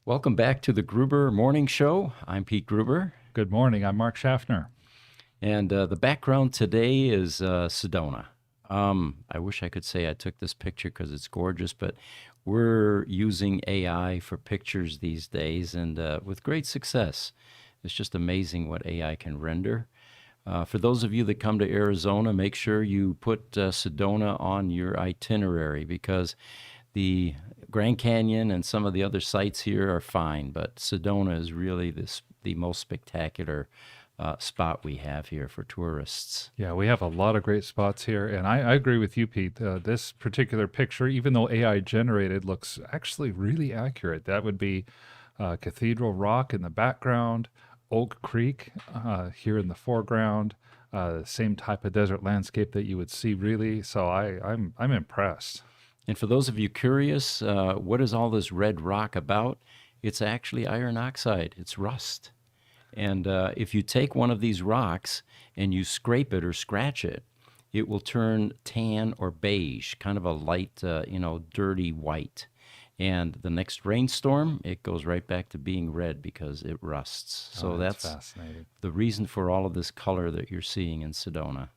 Welcome back to the Gruber Morning Show. I'm Pete Gruber, Good morning. I'm Mark Schaffner. and the background today is Sedona. I wish I could say I took this picture because it's gorgeous, but we're using AI for pictures these days, and with great success. It's just amazing what AI can render. For those of you that come to Arizona, make sure you put Sedona on your itinerary because the Grand Canyon and some of the other sites here are fine, but Sedona is really the most spectacular spot we have here for tourists. Yeah, we have a lot of great spots here. And I agree with you, Pete. This particular picture, even though AI generated, looks actually really accurate. That would be Cathedral Rock in the background, Oak Creek here in the foreground, same type of desert landscape that you would see, really. So I'm impressed. And for those of you curious, what is all this red rock about? It's actually iron oxide, it's rust. And if you take one of these rocks and you scrape it or scratch it, it will turn tan or beige, kind of a light, dirty white. And the next rainstorm, it goes right back to being red because it rusts. So that's fascinating. the reason for all of this color that you're seeing in Sedona.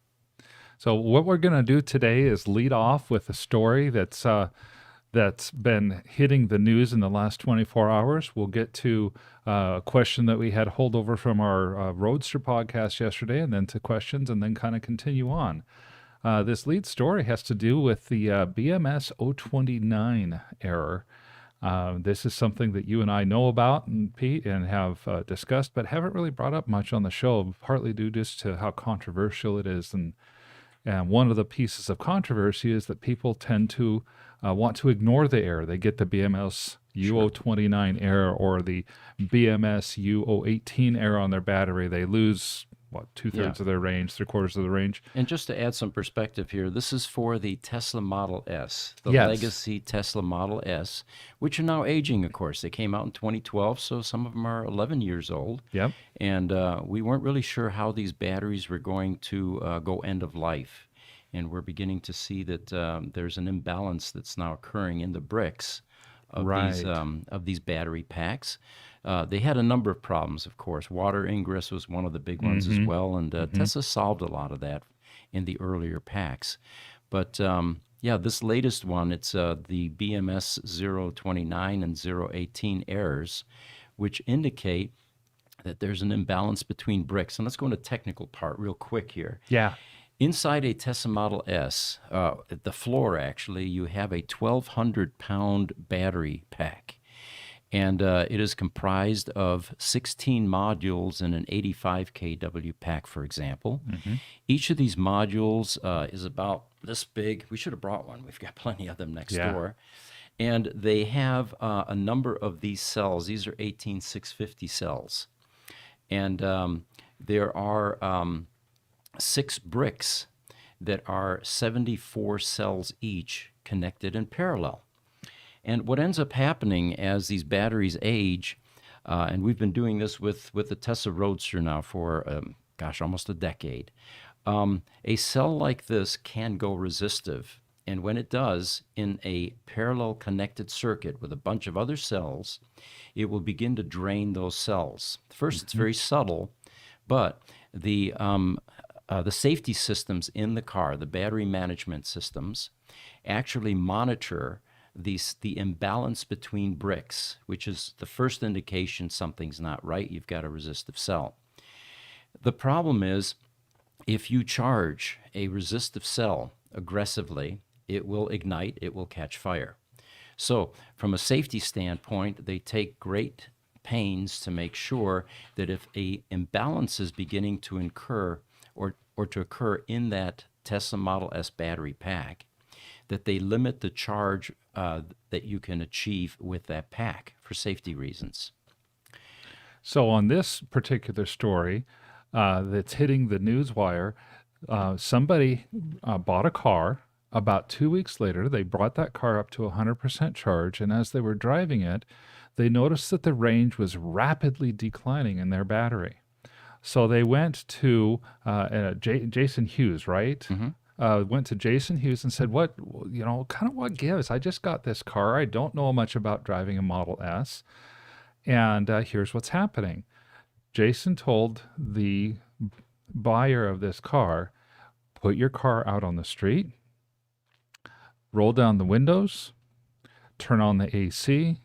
So what we're going to do today is lead off with a story that's been hitting the news in the last 24 hours. We'll get to a question that we had holdover from our Roadster podcast yesterday, and then to questions, and then kind of continue on. This lead story has to do with the BMS 029 error. This is something that you and I know about, and Pete, and have discussed, but haven't really brought up much on the show, partly due just to how controversial it is. And one of the pieces of controversy is that people tend to want to ignore the error. They get the BMS U029 error or the BMS U018 error on their battery. They lose, two-thirds of their range, three-quarters of the range. And just to add some perspective here, this is for the Tesla Model S, the Yes. legacy Tesla Model S, which are now aging, of course. They came out in 2012, so some of them are 11 years old. Yep. And we weren't really sure how these batteries were going to go end of life. And we're beginning to see that there's an imbalance that's now occurring in the bricks of Right. of these battery packs. They had a number of problems, of course. Water ingress was one of the big ones as well, and Tesla solved a lot of that in the earlier packs. But this latest one, it's the BMS 029 and 018 errors, which indicate that there's an imbalance between bricks. And let's go into the technical part real quick here. Yeah. Inside a Tesla Model S, at the floor actually, you have a 1,200-pound battery pack. And it is comprised of 16 modules in an 85 kW pack, for example. Each of these modules is about this big. We should have brought one. We've got plenty of them next door. And they have a number of these cells. These are 18650 cells. And there are 6 bricks that are 74 cells each connected in parallel. And what ends up happening as these batteries age, and we've been doing this with the Tesla Roadster now for, almost a decade, a cell like this can go resistive. And when it does, in a parallel connected circuit with a bunch of other cells, it will begin to drain those cells. First, it's very subtle, but the safety systems in the car, the battery management systems, actually monitor the imbalance between bricks, which is the first indication something's not right. You've got a resistive cell. The problem is, if you charge a resistive cell aggressively, it will ignite, it will catch fire. So from a safety standpoint, they take great pains to make sure that if a imbalance is beginning to incur or to occur in that Tesla Model S battery pack, that they limit the charge that you can achieve with that pack for safety reasons. So on this particular story that's hitting the news wire, somebody bought a car. About 2 weeks later, they brought that car up to 100% charge, and as they were driving it, they noticed that the range was rapidly declining in their battery. So they went to Jason Hughes, right? Went to Jason Hughes and said, what gives? I just got this car. I don't know much about driving a Model S. And here's what's happening. Jason told the buyer of this car, put your car out on the street, roll down the windows, turn on the AC,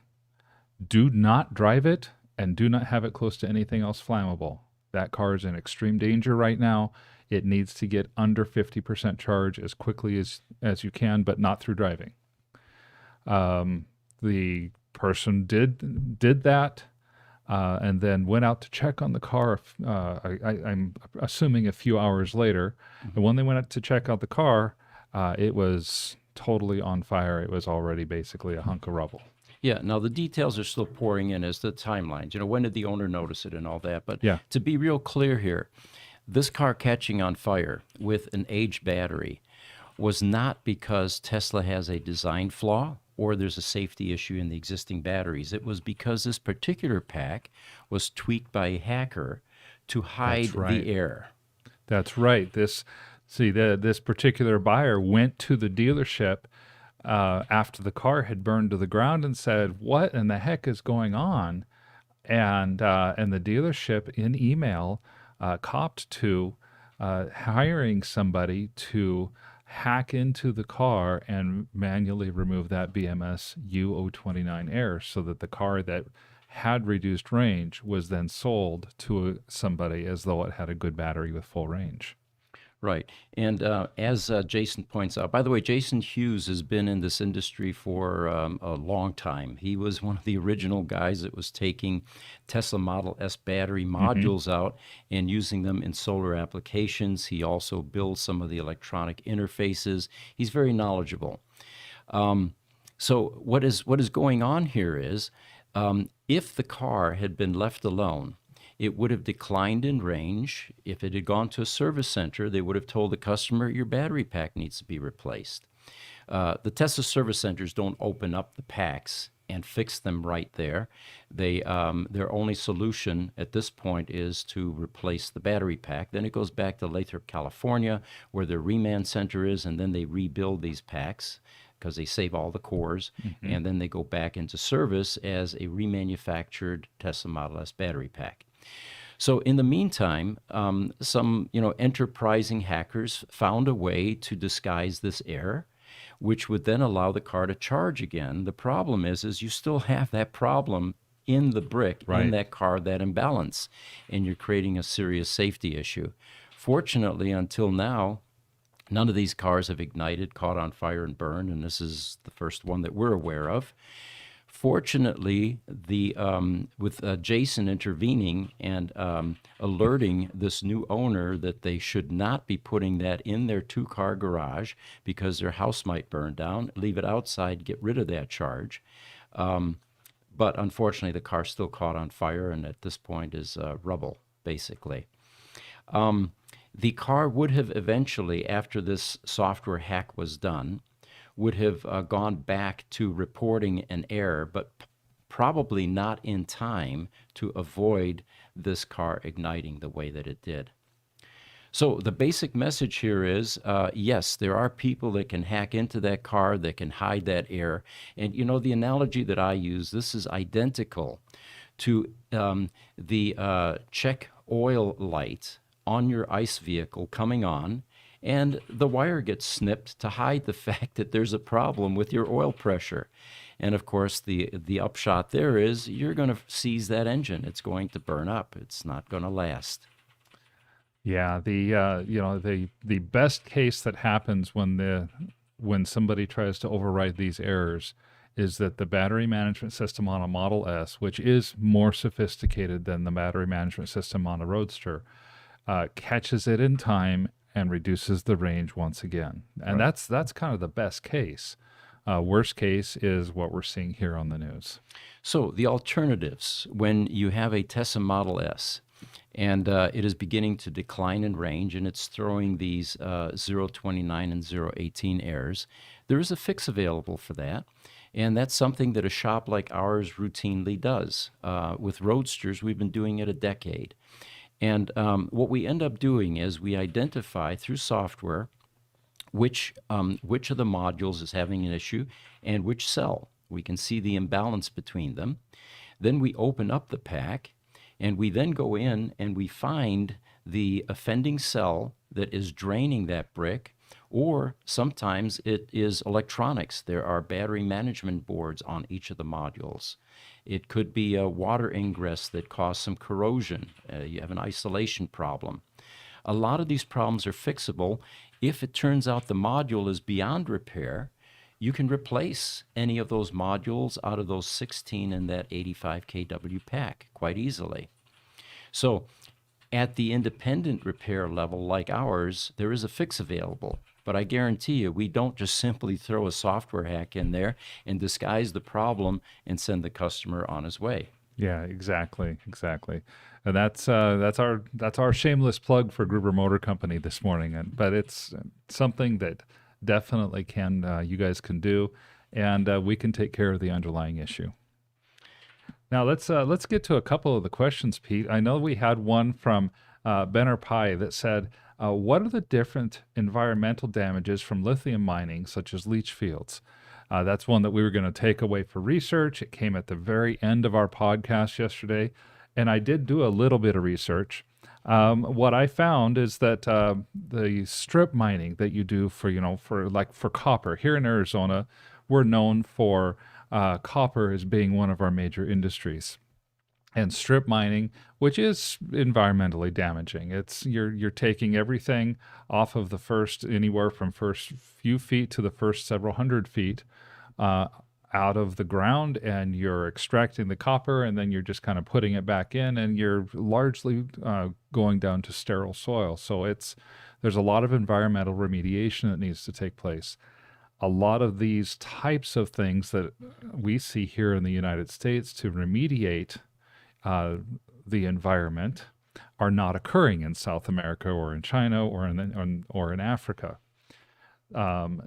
do not drive it, and do not have it close to anything else flammable. That car is in extreme danger right now. It needs to get under 50% charge as quickly as you can, but not through driving. The person did that, and then went out to check on the car. I'm assuming a few hours later. And when they went out to check out the car, it was totally on fire. It was already basically a hunk of rubble. Yeah, now the details are still pouring in as the timelines. When did the owner notice it and all that? But Yeah. to be real clear here, this car catching on fire with an aged battery was not because Tesla has a design flaw or there's a safety issue in the existing batteries. It was because this particular pack was tweaked by a hacker to hide right. the air. That's right. This particular buyer went to the dealership after the car had burned to the ground and said, "What in the heck is going on?" And the dealership in email copped to hiring somebody to hack into the car and manually remove that BMS U029 air, so that the car that had reduced range was then sold to somebody as though it had a good battery with full range. Right. And as Jason points out, by the way, Jason Hughes has been in this industry for a long time. He was one of the original guys that was taking Tesla Model S battery modules out and using them in solar applications. He also builds some of the electronic interfaces. He's very knowledgeable. So what is going on here is, if the car had been left alone, it would have declined in range. If it had gone to a service center, they would have told the customer, your battery pack needs to be replaced. The Tesla service centers don't open up the packs and fix them right there. Their only solution at this point is to replace the battery pack. Then it goes back to Lathrop, California, where the reman center is, and then they rebuild these packs because they save all the cores, and then they go back into service as a remanufactured Tesla Model S battery pack. So in the meantime, some enterprising hackers found a way to disguise this error, which would then allow the car to charge again. The problem is you still have that problem in the brick, in that car, that imbalance, and you're creating a serious safety issue. Fortunately, until now, none of these cars have ignited, caught on fire, and burned, and this is the first one that we're aware of. Fortunately, with Jason intervening and alerting this new owner that they should not be putting that in their two-car garage because their house might burn down, leave it outside, get rid of that charge. But unfortunately, the car still caught on fire, and at this point is rubble, basically. The car would have eventually, after this software hack was done, would have gone back to reporting an error, but probably not in time to avoid this car igniting the way that it did. So the basic message here is, yes, there are people that can hack into that car, that can hide that error. And the analogy that I use, this is identical to the check oil light on your ICE vehicle coming on, and the wire gets snipped to hide the fact that there's a problem with your oil pressure. And of course, the upshot there is you're going to seize that engine. It's going to burn up. It's not going to last. Yeah, the best case that happens when somebody tries to override these errors is that the battery management system on a Model S, which is more sophisticated than the battery management system on a Roadster, catches it in time and reduces the range once again. And that's kind of the best case. Worst case is what we're seeing here on the news. So the alternatives, when you have a Tesla Model S and it is beginning to decline in range and it's throwing these 029 and 018 errors, there is a fix available for that. And that's something that a shop like ours routinely does. With Roadsters, we've been doing it a decade. And what we end up doing is we identify through software which of the modules is having an issue and which cell. We can see the imbalance between them. Then we open up the pack, and we then go in and we find the offending cell that is draining that brick, or sometimes it is electronics. There are battery management boards on each of the modules. It could be a water ingress that caused some corrosion. You have an isolation problem. A lot of these problems are fixable. If it turns out the module is beyond repair, you can replace any of those modules out of those 16 in that 85 kW pack quite easily. So at the independent repair level like ours, there is a fix available. But I guarantee you, we don't just simply throw a software hack in there and disguise the problem and send the customer on his way. Yeah, exactly. And that's our shameless plug for Gruber Motor Company this morning. But it's something that definitely you guys can do, and we can take care of the underlying issue. Now let's get to a couple of the questions, Pete. I know we had one from Benner Pye that said, "What are the different environmental damages from lithium mining, such as leach fields?" That's one that we were going to take away for research. It came at the very end of our podcast yesterday, and I did do a little bit of research. What I found is that the strip mining that you do for copper here in Arizona, we're known for copper as being one of our major industries. And strip mining, which is environmentally damaging, you're taking everything off of the anywhere from first few feet to the first several hundred feet out of the ground, and you're extracting the copper, and then you're just kind of putting it back in, and you're largely going down to sterile soil. So there's a lot of environmental remediation that needs to take place. A lot of these types of things that we see here in the United States to remediate the environment are not occurring in South America or in China or in Africa.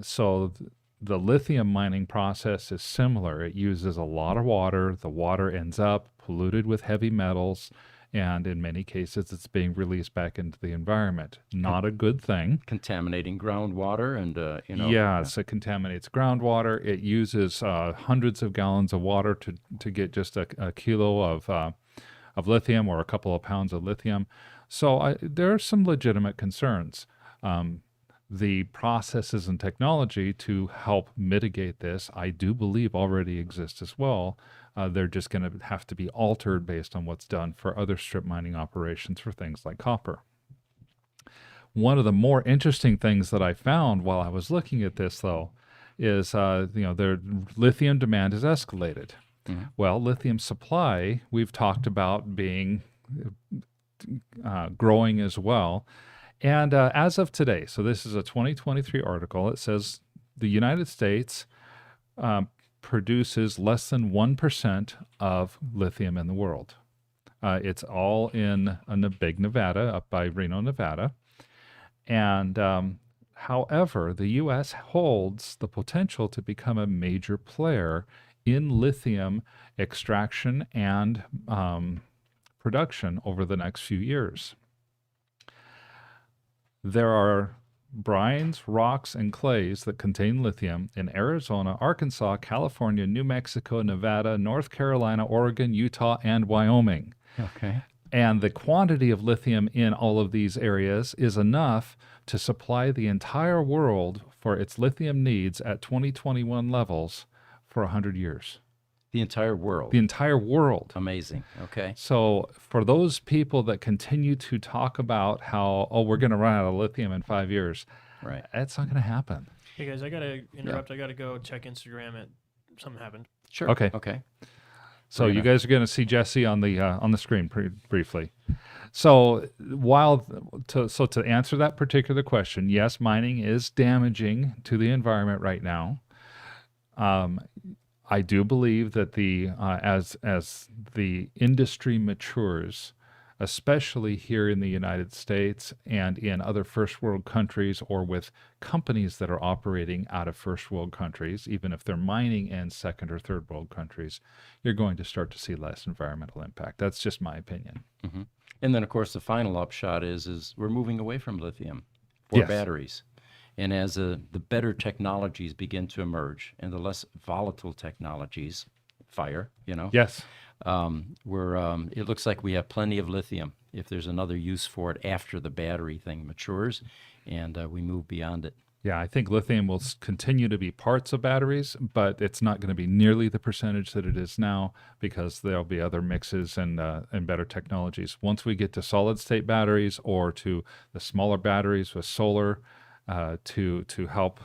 So the lithium mining process is similar. It uses a lot of water. The water ends up polluted with heavy metals, and in many cases, it's being released back into the environment. Not a good thing. Contaminating groundwater and. Yes, it contaminates groundwater. It uses hundreds of gallons of water to get just a kilo of lithium or a couple of pounds of lithium. So there are some legitimate concerns. The processes and technology to help mitigate this, I do believe, already exist as well. They're just going to have to be altered based on what's done for other strip mining operations for things like copper. One of the more interesting things that I found while I was looking at this, though, is their lithium demand has escalated. Mm-hmm. Well, lithium supply, we've talked about being growing as well. And as of today, so this is a 2023 article, it says the United States produces less than 1% of lithium in the world. It's all in Big Nevada, up by Reno, Nevada. And however, the U.S. holds the potential to become a major player in lithium extraction and production over the next few years. There are brines, rocks, and clays that contain lithium in Arizona, Arkansas, California, New Mexico, Nevada, North Carolina, Oregon, Utah, and Wyoming. Okay. And the quantity of lithium in all of these areas is enough to supply the entire world for its lithium needs at 2021 levels for 100 years. The entire world. The entire world. Amazing. Okay. So for those people that continue to talk about how, we're going to run out of lithium in 5 years, right? That's not going to happen. Hey guys, I got to interrupt. Yeah. I got to go check Instagram. Something happened. Sure. Okay. So you guys are going to see Jesse on the screen briefly. So to answer that particular question, yes, mining is damaging to the environment right now. I do believe that as the industry matures, especially here in the United States and in other first world countries, or with companies that are operating out of first world countries, even if they're mining in second or third world countries, you're going to start to see less environmental impact. That's just my opinion. Mm-hmm. And then, of course, the final upshot is we're moving away from lithium for batteries. And as the better technologies begin to emerge and the less volatile technologies, fire, yes, It looks like we have plenty of lithium if there's another use for it after the battery thing matures and we move beyond it. Yeah, I think lithium will continue to be parts of batteries, but it's not going to be nearly the percentage that it is now because there'll be other mixes and better technologies. Once we get to solid state batteries or to the smaller batteries with solar to help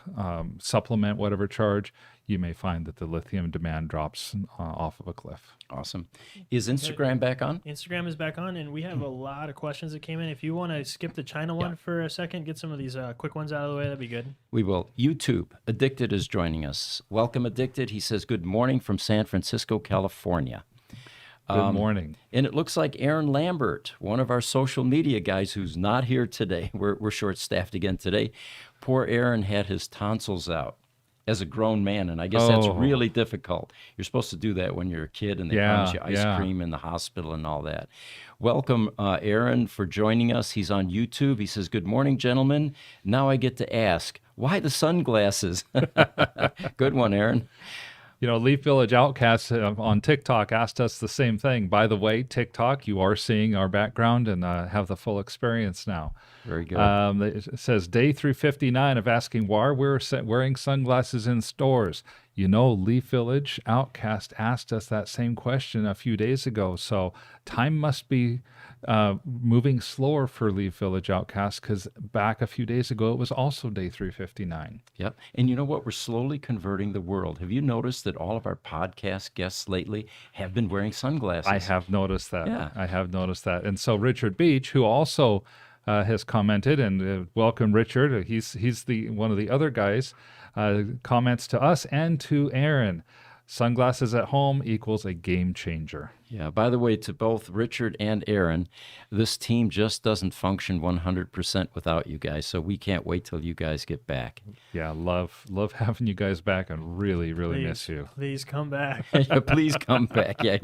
supplement whatever charge, you may find that the lithium demand drops off of a cliff. Awesome. Is Instagram back on? Instagram is back on, and we have a lot of questions that came in. If you want to skip the China one for a second, get some of these quick ones out of the way, that'd be good. We will. YouTube. Addicted is joining us. Welcome, Addicted. He says, good morning from San Francisco, California. Good morning. And it looks like Aaron Lambert, one of our social media guys who's not here today. We're short-staffed again today. Poor Aaron had his tonsils out as a grown man, and I guess that's really difficult. You're supposed to do that when you're a kid, and they promise you ice cream in the hospital and all that. Welcome, Aaron, for joining us. He's on YouTube. He says, good morning, gentlemen. Now I get to ask, why the sunglasses? Good one, Aaron. You know, Leaf Village Outcast on TikTok asked us the same thing. By the way, TikTok, you are seeing our background and have the full experience now. Very good. It says day 359 of asking why we're wearing sunglasses in stores. You know, Leaf Village Outcast asked us that same question a few days ago. So time must be moving slower for Leaf Village Outcast because back a few days ago, it was also day 359. Yep. And you know what? We're slowly converting the world. Have you noticed that all of our podcast guests lately have been wearing sunglasses? I have noticed that. Yeah. I have noticed that. And so Richard Beach, who also has commented, and welcome Richard. He's one of the other guys, comments to us and to Aaron. Sunglasses at home equals a game changer. Yeah, by the way, to both Richard and Aaron, this team just doesn't function 100% without you guys, so we can't wait till you guys get back. Yeah, love having you guys back and really miss you. Please come back. Yeah, please come back. Yeah,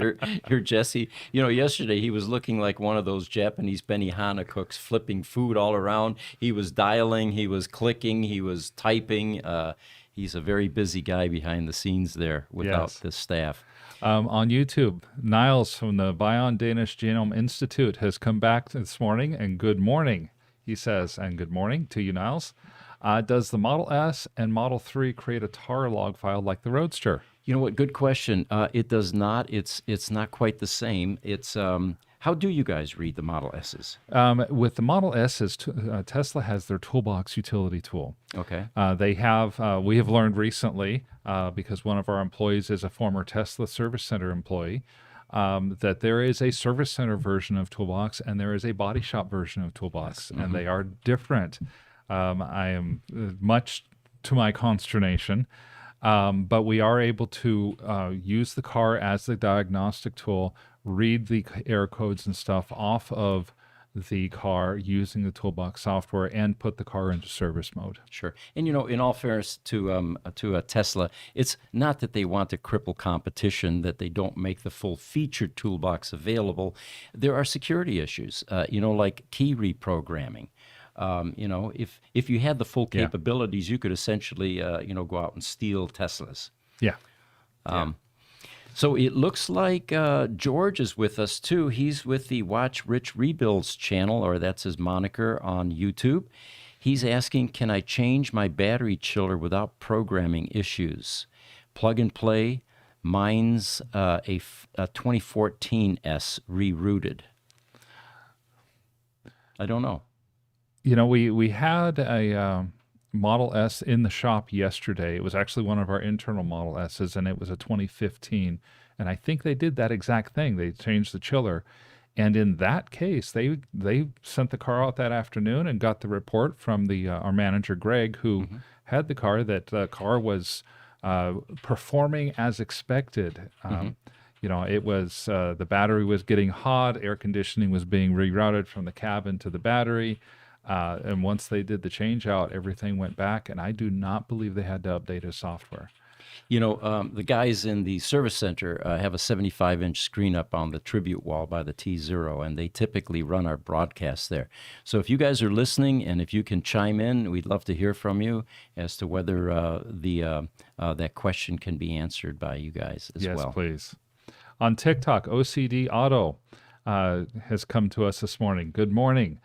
you're Jesse. You know, yesterday he was looking like one of those Japanese Benihana cooks, flipping food all around. He was dialing, he was clicking, he was typing. He's a very busy guy behind the scenes there without the staff. On YouTube, Niles from the Bion Danish Genome Institute has come back this morning, and good morning, he says, and good morning to you, Niles. Does the Model S and Model 3 create a tar log file like the Roadster? You know what? Good question. It does not. It's not quite the same. It's how do you guys read the Model S's? With the Model S's, Tesla has their Toolbox utility tool. Okay. They have. We have learned recently, because one of our employees is a former Tesla Service Center employee, that there is a Service Center version of Toolbox and there is a Body Shop version of Toolbox, and they are different. I am much to my consternation. But we are able to use the car as the diagnostic tool, read the error codes and stuff off of the car using the Toolbox software, and put the car into service mode. Sure. And, you know, in all fairness to a Tesla, it's not that they want to cripple competition, that they don't make the full featured Toolbox available. There are security issues, like key reprogramming. If you had the full capabilities, you could essentially, go out and steal Teslas. Yeah. So it looks like George is with us too. He's with the Watch Rich Rebuilds channel, or that's his moniker on YouTube. He's asking, can I change my battery chiller without programming issues? Plug and play. Mine's a 2014 S rerouted. I don't know. You know, we had a Model S in the shop yesterday. It was actually one of our internal Model S's, and it was a 2015. And I think they did that exact thing. They changed the chiller. And in that case, they sent the car out that afternoon and got the report from our manager, Greg, who had the car, that the car was performing as expected. It was the battery was getting hot, air conditioning was being rerouted from the cabin to the battery. And once they did the change out, everything went back, and I do not believe they had to update his software. The guys in the service center have a 75-inch screen up on the tribute wall by the T0, and they typically run our broadcast there. So if you guys are listening, and if you can chime in, we'd love to hear from you as to whether that question can be answered by you guys as well. Yes, please. On TikTok, OCD Auto has come to us this morning. Good morning.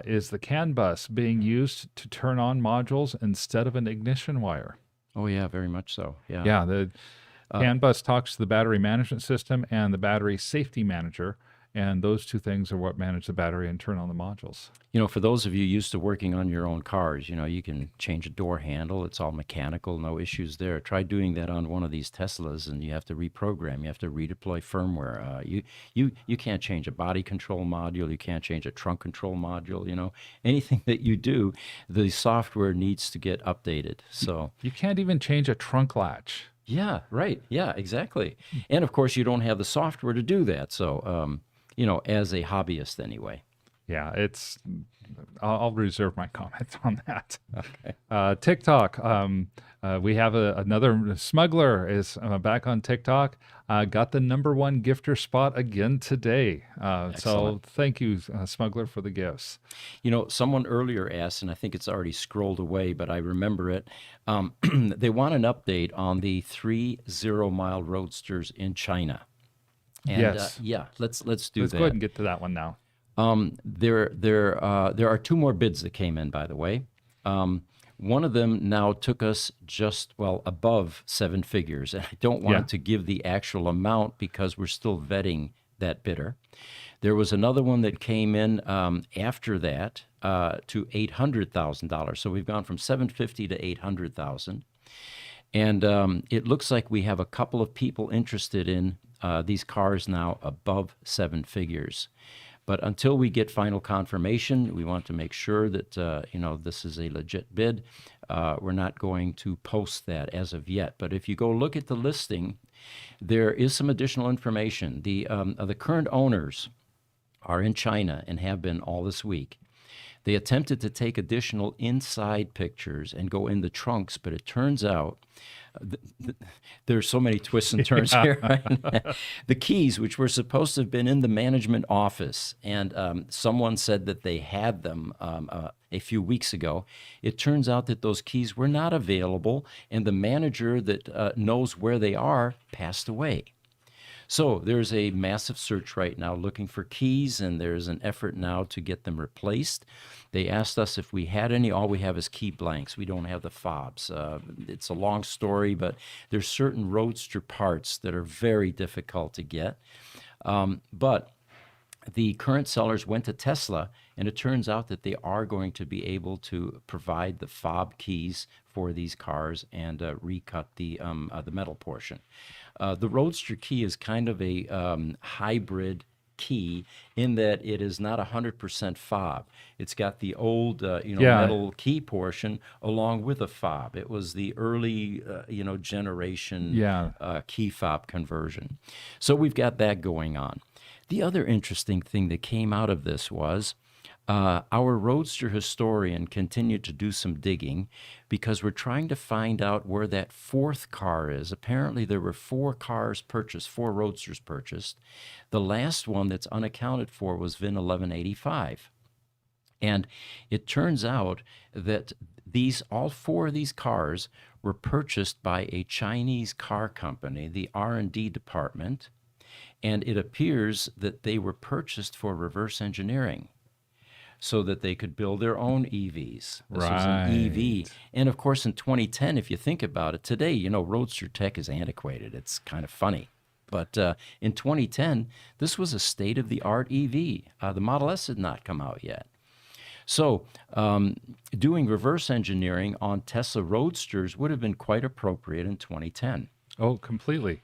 Is the CAN bus being used to turn on modules instead of an ignition wire? Oh, yeah, very much so. Yeah. Yeah, the CAN bus talks to the battery management system and the battery safety manager, and those two things are what manage the battery and turn on the modules. For those of you used to working on your own cars, you can change a door handle. It's all mechanical, no issues there. Try doing that on one of these Teslas, and you have to reprogram. You have to redeploy firmware. You can't change a body control module. You can't change a trunk control module. Anything that you do, the software needs to get updated. So You can't even change a trunk latch. yeah, right. Yeah, exactly. And of course, you don't have the software to do that. So as a hobbyist anyway. Yeah, I'll reserve my comments on that. Okay. TikTok. We have another smuggler is back on TikTok. Got the #1 gifter spot again today. So thank you, smuggler, for the gifts. Someone earlier asked, and I think it's already scrolled away, but I remember it. They want an update on the 3 0-mile roadsters in China. And, yes. Let's do Let's that. go ahead and get to that one now. There are 2 more bids that came in, by the way. One of them now took us just, above 7 figures. And I don't want to give the actual amount because we're still vetting that bidder. There was another one that came in after that to $800,000. So we've gone from $750,000 to $800,000. And it looks like we have a couple of people interested in these cars now above 7 figures. But until we get final confirmation, we want to make sure that this is a legit bid. We're not going to post that as of yet. But if you go look at the listing, there is some additional information. The current owners are in China and have been all this week. They attempted to take additional inside pictures and go in the trunks, but it turns out there's so many twists and turns here. Right? The keys, which were supposed to have been in the management office, and someone said that they had them a few weeks ago. It turns out that those keys were not available, and the manager that knows where they are passed away. So there's a massive search right now looking for keys, and there's an effort now to get them replaced. They asked us if we had any. All we have is key blanks. We don't have the fobs. It's a long story, but there's certain Roadster parts that are very difficult to get. But the current sellers went to Tesla, and it turns out that they are going to be able to provide the fob keys for these cars and recut the metal portion. The Roadster key is kind of a hybrid key in that it is not 100% fob. It's got the old metal key portion along with a fob. It was the early generation key fob conversion. So we've got that going on. The other interesting thing that came out of this was our Roadster historian continued to do some digging because we're trying to find out where that 4th car is. Apparently, there were 4 cars purchased, 4 Roadsters purchased. The last one that's unaccounted for was VIN 1185. And it turns out that all 4 of these cars were purchased by a Chinese car company, the R&D department, and it appears that they were purchased for reverse engineering, so that they could build their own EVs. This was an EV. And of course, in 2010, if you think about it, today, Roadster tech is antiquated. It's kind of funny. But in 2010, this was a state-of-the-art EV. The Model S had not come out yet. So doing reverse engineering on Tesla Roadsters would have been quite appropriate in 2010. Oh, completely.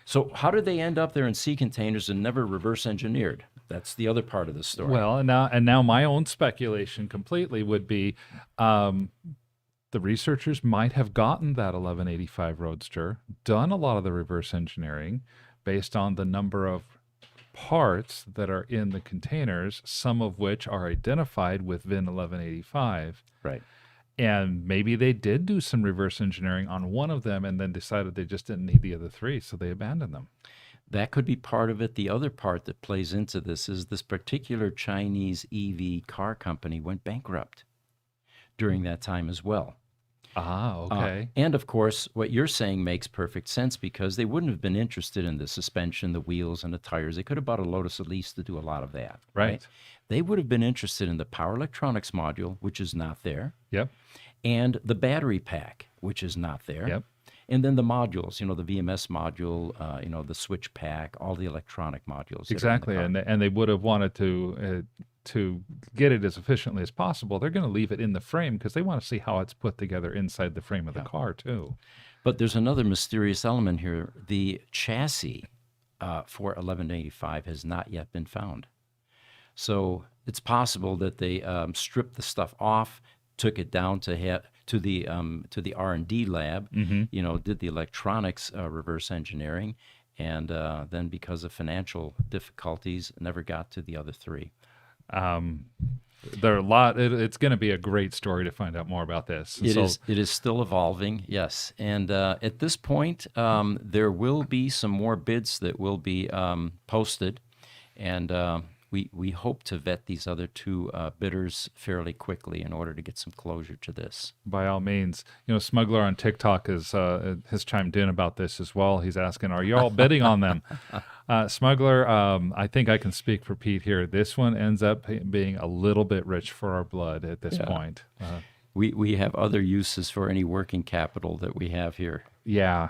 So how did they end up there in sea containers and never reverse engineered? That's the other part of the story. Well, and now my own speculation completely would be the researchers might have gotten that 1185 Roadster, done a lot of the reverse engineering based on the number of parts that are in the containers, some of which are identified with VIN 1185. Right. And maybe they did do some reverse engineering on one of them and then decided they just didn't need the other 3, so they abandoned them. That could be part of it. The other part that plays into this is this particular Chinese EV car company went bankrupt during that time as well. Ah, okay. And of course, what you're saying makes perfect sense because they wouldn't have been interested in the suspension, the wheels, and the tires. They could have bought a Lotus Elise to do a lot of that, right? Right. They would have been interested in the power electronics module, which is not there, Yep. and the battery pack, which is not there. Yep. And then the modules, the VMS module, the switch pack, all the electronic modules. that are in the Exactly. car. And they would have wanted to get it as efficiently as possible. They're going to leave it in the frame because they want to see how it's put together inside the frame of the car too. But there's another mysterious element here. The chassis for 1185 has not yet been found. So it's possible that they stripped the stuff off, took it down to the R&D lab, did the electronics reverse engineering, and then because of financial difficulties, never got to the other three. There are a lot. It's going to be a great story to find out more about this. And It is still evolving, yes. And at this point, there will be some more bids that will be posted, and we hope to vet these other two bidders fairly quickly in order to get some closure to this. by all means, Smuggler on TikTok has chimed in about this as well. He's asking, "Are you all bidding on them?" Smuggler, I think I can speak for Pete here. This one ends up being a little bit rich for our blood at this point. We have other uses for any working capital that we have here. Yeah.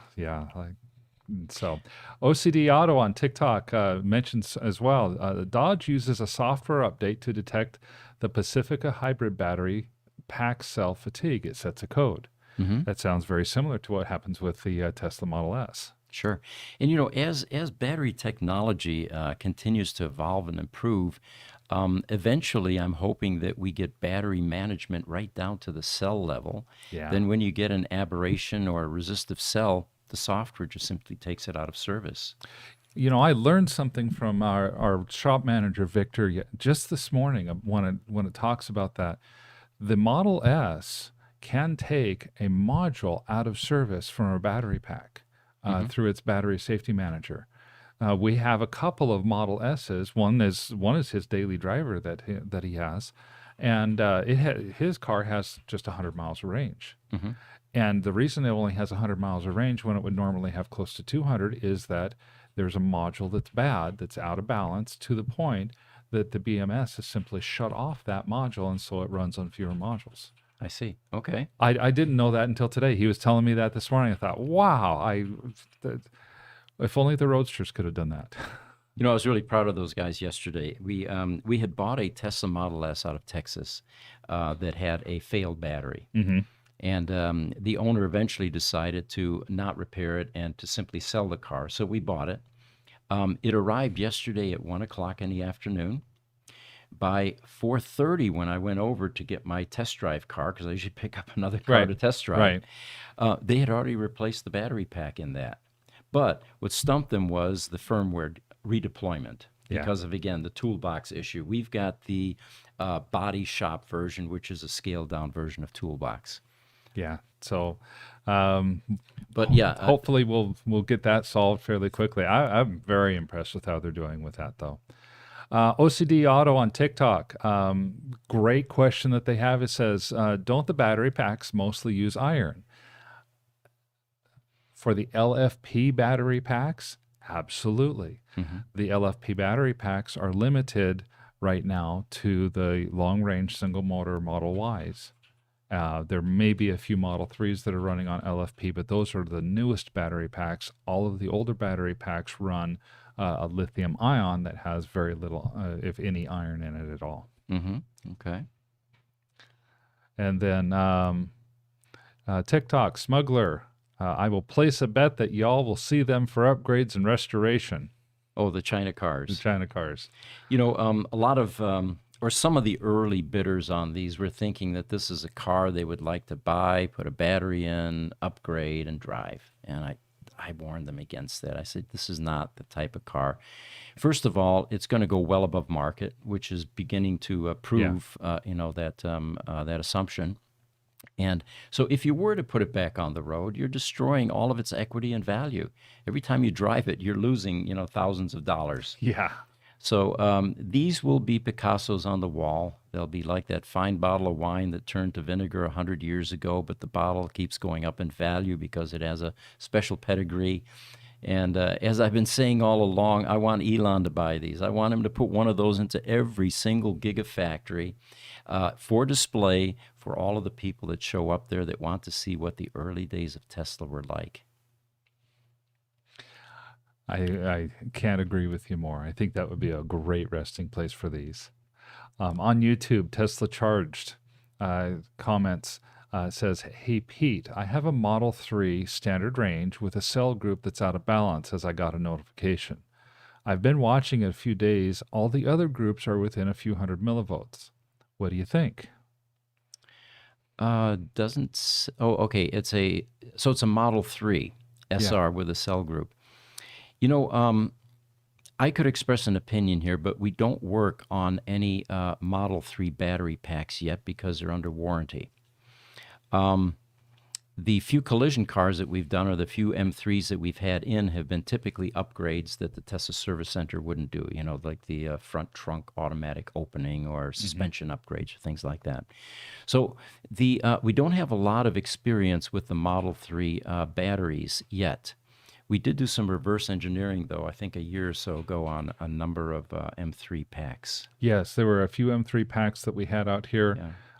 So, OCD Auto on TikTok mentions as well, Dodge uses a software update to detect the Pacifica hybrid battery pack cell fatigue. It sets a code. That sounds very similar to what happens with the Tesla Model S. Sure. And, as battery technology continues to evolve and improve, eventually I'm hoping that we get battery management right down to the cell level. Yeah. Then when you get an aberration or a resistive cell, the software just simply takes it out of service. I learned something from our shop manager, Victor, just this morning when it talks about that. The Model S can take a module out of service from a battery pack through its battery safety manager. We have a couple of Model S's. One is his daily driver that he has, and his car has just 100 miles of range. And the reason it only has 100 miles of range when it would normally have close to 200 is that there's a module that's bad, that's out of balance to the point that the BMS has simply shut off that module, and so it runs on fewer modules. I see. Okay. I didn't know that until today. He was telling me that this morning. I thought, wow, if only the Roadsters could have done that. I was really proud of those guys yesterday. We had bought a Tesla Model S out of Texas that had a failed battery. And the owner eventually decided to not repair it and to simply sell the car. So we bought it. It arrived yesterday at 1 o'clock in the afternoon. By 4:30, when I went over to get my test drive car, because I usually pick up another car to test drive, they had already replaced the battery pack in that. But what stumped them was the firmware redeployment because of, again, the toolbox issue. We've got the body shop version, which is a scaled-down version of Toolbox. Yeah. So, but yeah, hopefully we'll get that solved fairly quickly. I'm very impressed with how they're doing with that, though. OCD Auto on TikTok. Great question that they have. It says, don't the battery packs mostly use iron? For the LFP battery packs, absolutely. The LFP battery packs are limited right now to the long-range single-motor Model Ys. There may be a few Model 3s that are running on LFP, but those are the newest battery packs. All of the older battery packs run a lithium ion that has very little, if any, iron in it at all. Okay. And then TikTok, Smuggler, I will place a bet that y'all will see them for upgrades and restoration. Oh, the China cars. The China cars. A lot of, or some of the early bidders on these were thinking that this is a car they would like to buy, put a battery in, upgrade, and drive. And I warned them against that. I said, this is not the type of car. First of all, it's going to go well above market, which is beginning to prove, that assumption. And so if you were to put it back on the road, you're destroying all of its equity and value. Every time you drive it, you're losing, thousands of dollars. Yeah. So these will be Picassos on the wall. They'll be like that fine bottle of wine that turned to vinegar 100 years ago, but the bottle keeps going up in value because it has a special pedigree. And as I've been saying all along, I want Elon to buy these. I want him to put one of those into every single gigafactory for display for all of the people that show up there that want to see what the early days of Tesla were like. I can't agree with you more. I think that would be a great resting place for these. On YouTube, Tesla Charged comments says, "Hey Pete, I have a Model 3 standard range with a cell group that's out of balance as I got a notification. I've been watching it a few days. All the other groups are within a few hundred millivolts. What do you think?" Oh, okay. It's a Model 3 SR with a cell group. You know, I could express an opinion here, but we don't work on any Model 3 battery packs yet because they're under warranty. The few collision cars that we've done or the few M3s that we've had in have been typically upgrades that the Tesla Service Center wouldn't do, like the front trunk automatic opening or suspension upgrades or things like that. So we don't have a lot of experience with the Model 3 batteries yet. We did do some reverse engineering, though, I think a year or so ago on a number of M3 packs. Yes, there were a few M3 packs that we had out here.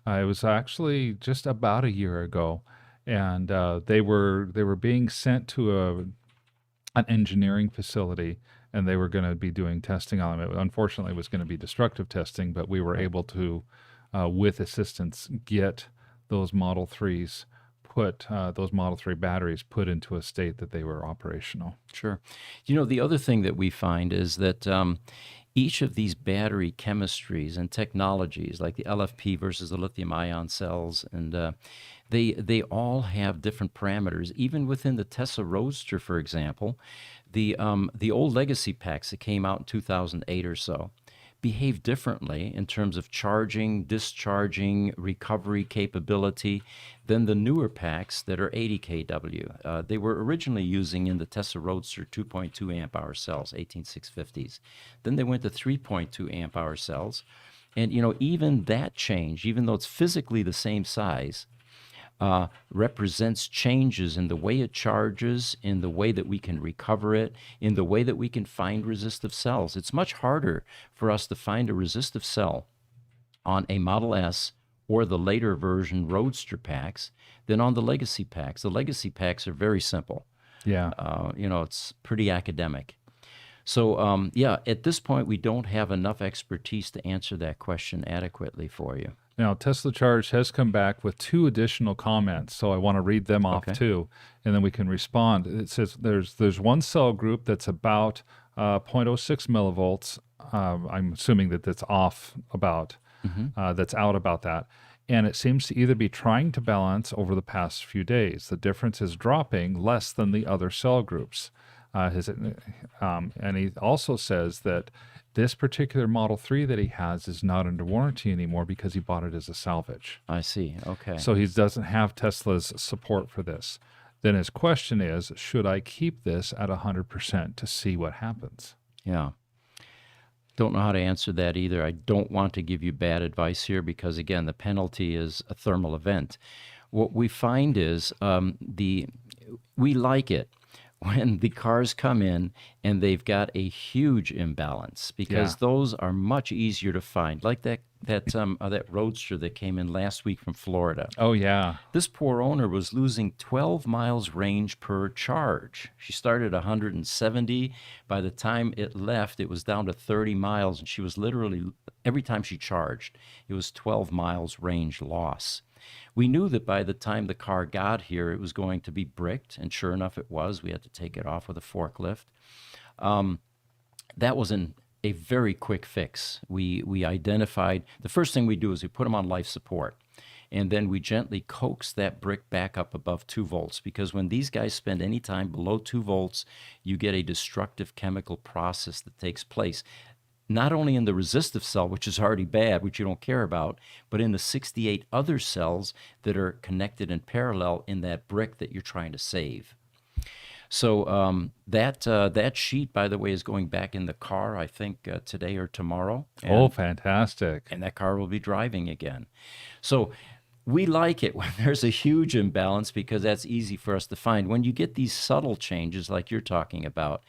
Yeah. It was actually just about a year ago, and they were being sent to an engineering facility, and they were going to be doing testing on them. Unfortunately, it was going to be destructive testing, but we were able to, with assistance, get those Model 3s those Model 3 batteries put into a state that they were operational. Sure. The other thing that we find is that each of these battery chemistries and technologies, like the LFP versus the lithium-ion cells, and they all have different parameters. Even within the Tesla Roadster, for example, the old legacy packs that came out in 2008 or so behave differently in terms of charging, discharging, recovery capability than the newer packs that are 80 kW. They were originally using in the Tesla Roadster 2.2 amp hour cells, 18650s. Then they went to 3.2 amp hour cells. And, even that change, even though it's physically the same size, represents changes in the way it charges, in the way that we can recover it, in the way that we can find resistive cells. It's much harder for us to find a resistive cell on a Model S or the later version Roadster packs than on the legacy packs. The legacy packs are very simple. Yeah. It's pretty academic. So, at this point, we don't have enough expertise to answer that question adequately for you. Now, Tesla Charge has come back with 2 additional comments, so I want to read them off too, and then we can respond. It says there's one cell group that's about 0.06 millivolts. I'm assuming that that's off about, that's out about that. And it seems to either be trying to balance over the past few days. The difference is dropping less than the other cell groups. And he also says that this particular Model 3 that he has is not under warranty anymore because he bought it as a salvage. I see. Okay. So he doesn't have Tesla's support for this. Then his question is, should I keep this at 100% to see what happens? Yeah. Don't know how to answer that either. I don't want to give you bad advice here because, again, the penalty is a thermal event. What we find is we like it when the cars come in and they've got a huge imbalance because those are much easier to find, like that Roadster that came in last week from Florida. Oh, yeah. This poor owner was losing 12 miles range per charge. She started 170. By the time it left, it was down to 30 miles, and she was literally, every time she charged, it was 12 miles range loss. We knew that by the time the car got here, it was going to be bricked, and sure enough, it was. We had to take it off with a forklift. That was a very quick fix. We identified, the first thing we do is we put them on life support, and then we gently coax that brick back up above 2 volts, because when these guys spend any time below 2 volts, you get a destructive chemical process that takes place. Not only in the resistive cell, which is already bad, which you don't care about, but in the 68 other cells that are connected in parallel in that brick that you're trying to save. So that sheet, by the way, is going back in the car, I think, today or tomorrow, Oh, fantastic. and that car will be driving again. So we like it when there's a huge imbalance because that's easy for us to find. When you get these subtle changes like you're talking about,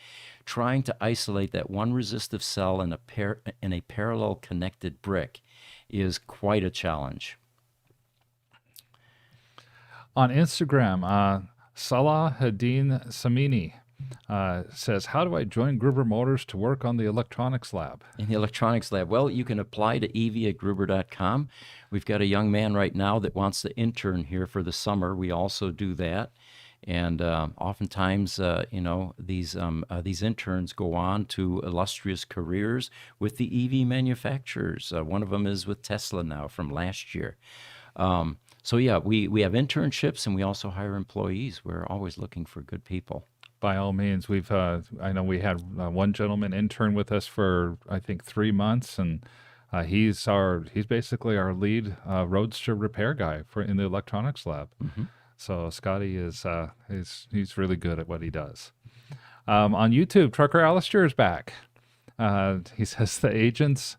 trying to isolate that one resistive cell in a parallel connected brick is quite a challenge. On Instagram, Salah Hadin Samini says, how do I join Gruber Motors to work on the electronics lab? In the electronics lab, well, you can apply to ev@gruber.com. We've got a young man right now that wants to intern here for the summer. We also do that. And oftentimes, these interns go on to illustrious careers with the EV manufacturers. One of them is with Tesla now from last year. So yeah, we have internships and we also hire employees. We're always looking for good people. By all means, I know we had one gentleman intern with us for, I think, 3 months, and he's basically our lead roadster repair guy in the electronics lab. Mm-hmm. So Scotty he's really good at what he does. On YouTube, Trucker Alistair is back. He says the agents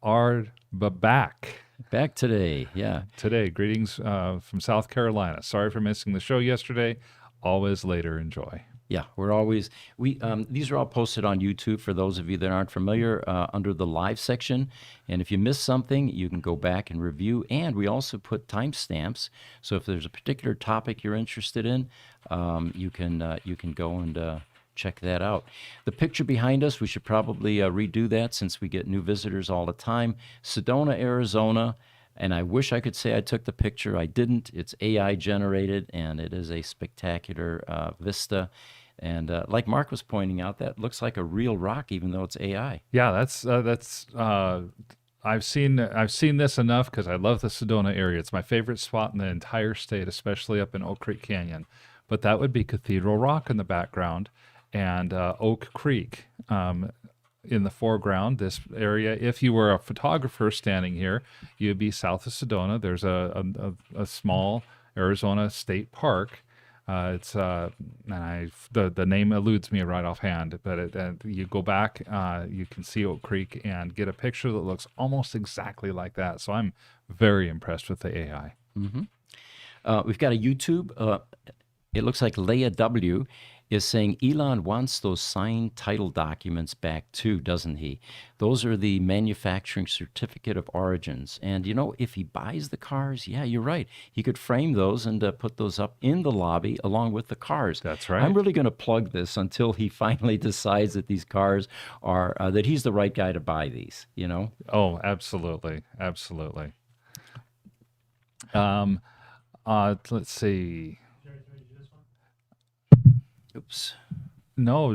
are back. Back today, yeah. Today, greetings from South Carolina. Sorry for missing the show yesterday. Always later enjoy. Yeah, these are all posted on YouTube for those of you that aren't familiar under the live section. And if you miss something, you can go back and review. And we also put timestamps. So if there's a particular topic you're interested in, you can go and check that out. The picture behind us, we should probably redo that since we get new visitors all the time. Sedona, Arizona. And I wish I could say I took the picture. I didn't. It's AI generated, and it is a spectacular vista. And like Mark was pointing out, that looks like a real rock, even though it's AI. Yeah, that's. I've seen this enough because I love the Sedona area. It's my favorite spot in the entire state, especially up in Oak Creek Canyon. But that would be Cathedral Rock in the background, and Oak Creek. In the foreground, this area. If you were a photographer standing here, you'd be south of Sedona. There's a small Arizona state park. The name eludes me right offhand, but you go back, you can see Oak Creek and get a picture that looks almost exactly like that. So I'm very impressed with the AI. Mm-hmm. We've got a YouTube. It looks like Leia W. is saying Elon wants those signed title documents back too, doesn't he? Those are the manufacturing certificate of origins. And, if he buys the cars, yeah, you're right. He could frame those and put those up in the lobby along with the cars. That's right. I'm really going to plug this until he finally decides that these cars are, that he's the right guy to buy these, Oh, absolutely. Absolutely. Let's see. Oops. No,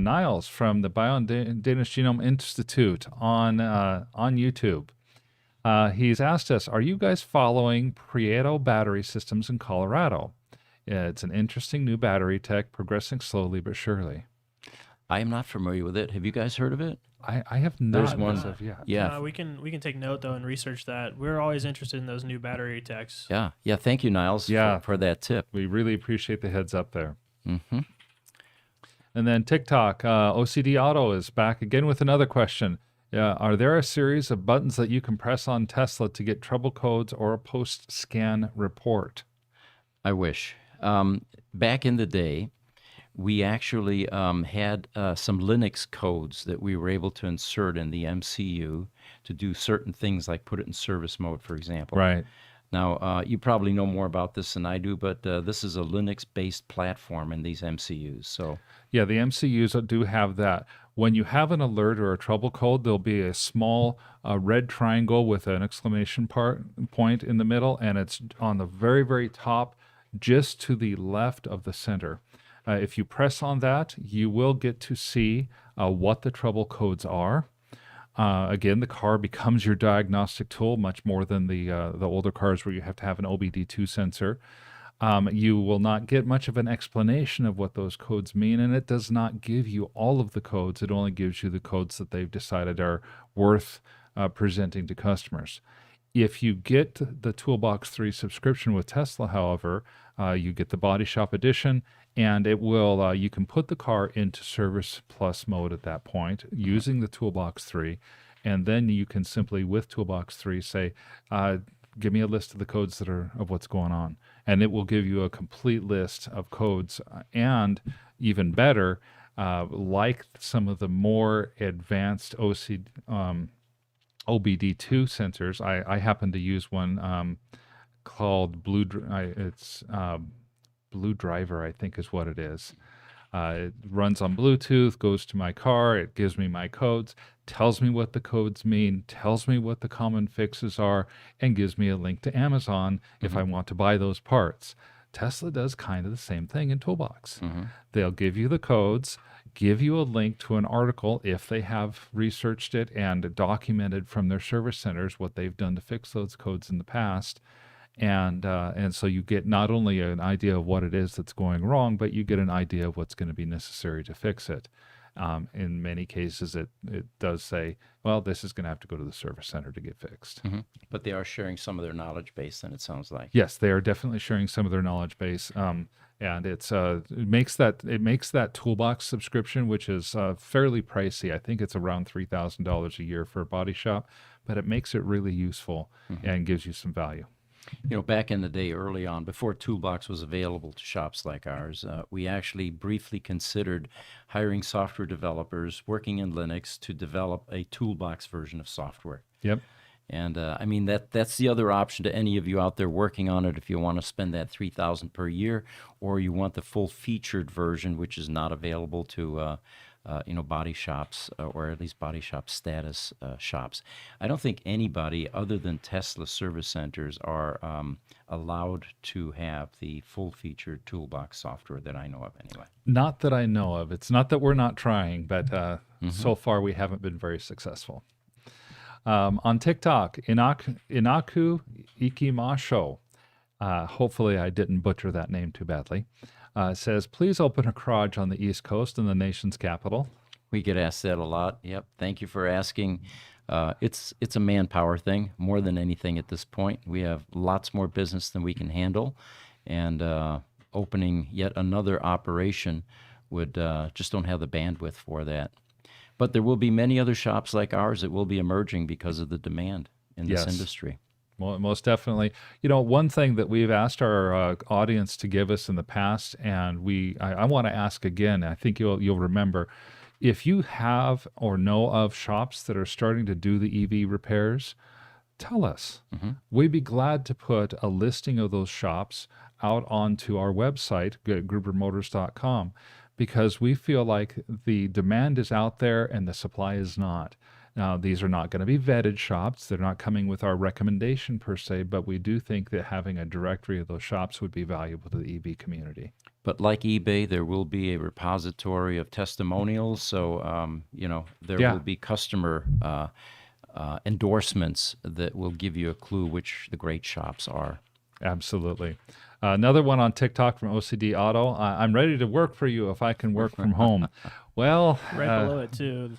Niles from the Danish Genome Institute on YouTube. He's asked us, are you guys following Prieto battery systems in Colorado? It's an interesting new battery tech progressing slowly but surely. I am not familiar with it. Have you guys heard of it? I have not. There's one. As of yet. Yeah. We can take note though and research that. We're always interested in those new battery techs. Yeah. Thank you, Niles, for that tip. We really appreciate the heads up there. Mm-hmm. And then TikTok, OCD Auto is back again with another question. Are there a series of buttons that you can press on Tesla to get trouble codes or a post-scan report? I wish. Back in the day, we actually had some Linux codes that we were able to insert in the MCU to do certain things like put it in service mode, for example. Right. Now, you probably know more about this than I do, but this is a Linux-based platform in these MCUs. So, yeah, the MCUs do have that. When you have an alert or a trouble code, there'll be a small red triangle with an exclamation point in the middle, and it's on the very, very top, just to the left of the center. If you press on that, you will get to see what the trouble codes are. Again, the car becomes your diagnostic tool much more than the older cars where you have to have an OBD2 sensor. You will not get much of an explanation of what those codes mean, and it does not give you all of the codes. It only gives you the codes that they've decided are worth presenting to customers. If you get the Toolbox 3 subscription with Tesla, however, you get the Body Shop Edition, and it will you can put the car into Service Plus mode at that point using the Toolbox 3, and then you can simply with Toolbox 3 say, give me a list of the codes that are of what's going on, and it will give you a complete list of codes, and even better, like some of the more advanced OBD2 sensors. I happen to use one called Blue Driver, I think is what it is. It runs on Bluetooth, goes to my car, it gives me my codes, tells me what the codes mean, tells me what the common fixes are, and gives me a link to Amazon if I want to buy those parts. Tesla does kind of the same thing in Toolbox. They'll give you the codes, give you a link to an article if they have researched it and documented from their service centers what they've done to fix those codes in the past. And so you get not only an idea of what it is that's going wrong, but you get an idea of what's going to be necessary to fix it. In many cases, it does say, well, this is going to have to go to the service center to get fixed. But they are sharing some of their knowledge base, then it sounds like. Yes, they are definitely sharing some of their knowledge base. And it makes that Toolbox subscription, which is fairly pricey. I think it's around $3,000 a year for a body shop, but it makes it really useful and gives you some value. You know, back in the day, early on, before Toolbox was available to shops like ours, we actually briefly considered hiring software developers working in Linux to develop a Toolbox version of software. Yep. And I mean, that's the other option to any of you out there working on it if you want to spend that $3,000 per year, or you want the full featured version, which is not available to body shops, or at least body shop status shops. I don't think anybody other than Tesla service centers are allowed to have the full-featured Toolbox software that I know of anyway. Not that I know of. It's not that we're not trying, but so far we haven't been very successful. On TikTok, Inaku Ikimasho, hopefully I didn't butcher that name too badly, says, please open a garage on the East Coast in the nation's capital. We get asked that a lot. Yep. Thank you for asking. It's a manpower thing more than anything at this point. We have lots more business than we can handle, and opening yet another operation would just don't have the bandwidth for that. But there will be many other shops like ours that will be emerging because of the demand in this industry. Well, most definitely. You know, one thing that we've asked our audience to give us in the past, and I want to ask again, I think you'll remember, if you have or know of shops that are starting to do the EV repairs, tell us. We'd be glad to put a listing of those shops out onto our website, grubermotors.com, because we feel like the demand is out there and the supply is not. Now, these are not going to be vetted shops. They're not coming with our recommendation per se, but we do think that having a directory of those shops would be valuable to the EV community. But like eBay, there will be a repository of testimonials. So, there will be customer endorsements that will give you a clue which the great shops are. Absolutely. Another one on TikTok from OCD Auto. I'm ready to work for you if I can work from home. Well, right below it too.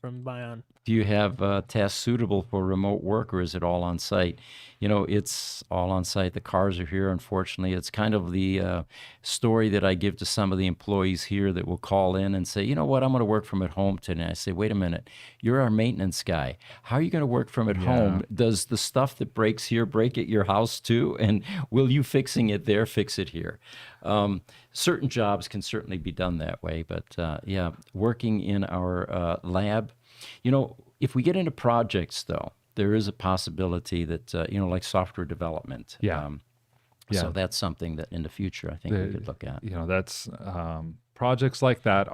From Bion. Do you have tasks suitable for remote work, or is it all on site? You know, it's all on site. The cars are here, unfortunately. It's kind of the story that I give to some of the employees here that will call in and say, you know what, I'm going to work from at home today. I say, wait a minute, you're our maintenance guy. How are you going to work from at home? Does the stuff that breaks here break at your house too? And will you fixing it there fix it here? Certain jobs can certainly be done that way, but working in our lab, if we get into projects, though, there is a possibility that, like software development. So that's something that in the future I think we could look at. That's projects like that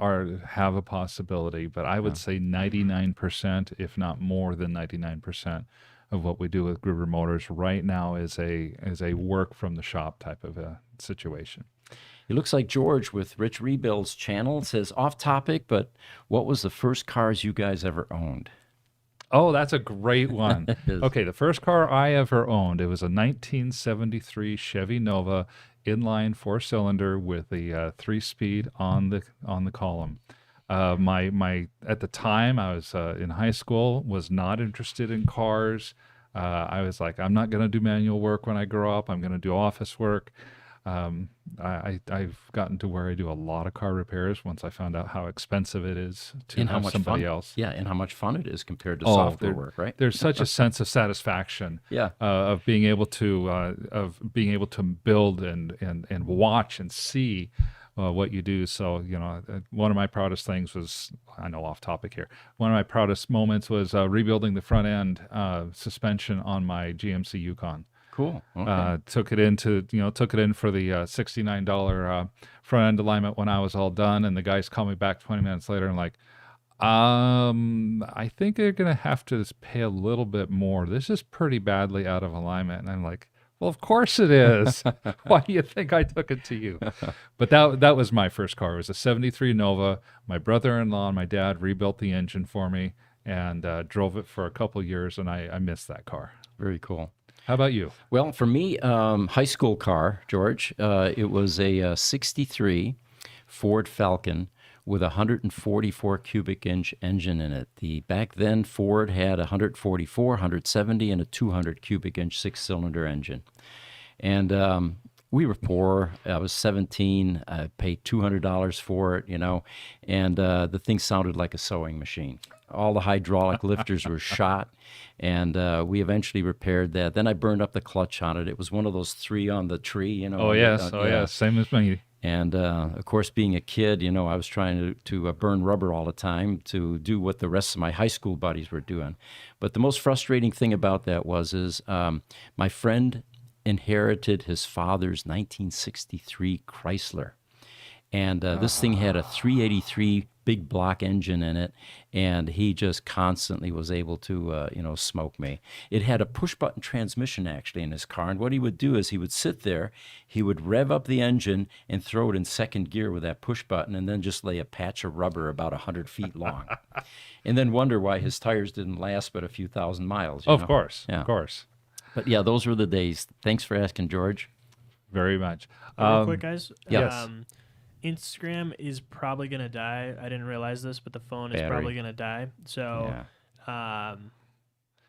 have a possibility, but I would say 99%, if not more than 99%, of what we do with Gruber Motors right now is a work from the shop type of a situation. It looks like George with Rich Rebuild's channel says, off topic, but what was the first cars you guys ever owned? Oh, that's a great one. Okay, the first car I ever owned, it was a 1973 Chevy Nova inline 4-cylinder with a 3-speed on the column. My at the time I was in high school, was not interested in cars. I was like, I'm not going to do manual work when I grow up. I'm going to do office work. I've gotten to where I do a lot of car repairs once I found out how expensive it is to And how have much somebody fun, else. yeah, and how much fun it is compared to Oh, software work, right? there's such a sense of satisfaction Yeah. of being able to build and watch and see what you do. So, one of my proudest things was, I know off topic here, one of my proudest moments was rebuilding the front end suspension on my GMC Yukon. Cool. Okay. Took it in for the $69 front end alignment when I was all done, and the guys called me back 20 minutes later and like, I think you're gonna have to pay a little bit more. This is pretty badly out of alignment. And I'm like, well, of course it is. Why do you think I took it to you? But that was my first car. It was a 73 Nova. My brother-in-law and my dad rebuilt the engine for me and drove it for a couple years, and I missed that car. Very cool. How about you? Well, for me, high school car, George, it was a 63 Ford Falcon with a 144 cubic inch engine in it. Back then, Ford had 144, 170, and a 200 cubic inch six-cylinder engine. And we were poor. I was 17. I paid $200 for it, and the thing sounded like a sewing machine. All the hydraulic lifters were shot, and we eventually repaired that. Then I burned up the clutch on it. It was one of those 3 on the tree, Oh, yes. Yes. Same as me. And, of course, being a kid, I was trying to burn rubber all the time to do what the rest of my high school buddies were doing. But the most frustrating thing about that is my friend inherited his father's 1963 Chrysler. And this thing had a 383 big block engine in it, and he just constantly was able to, smoke me. It had a push-button transmission, actually, in his car, and what he would do is he would sit there, he would rev up the engine and throw it in second gear with that push-button, and then just lay a patch of rubber about 100 feet long, and then wonder why his tires didn't last but a few thousand miles. Of course, Yeah. of course. But, yeah, those were the days. Thanks for asking, George. Very much. Real quick, guys. Yes. Instagram is probably going to die. I didn't realize this, but the phone is Battery. probably going to die. So,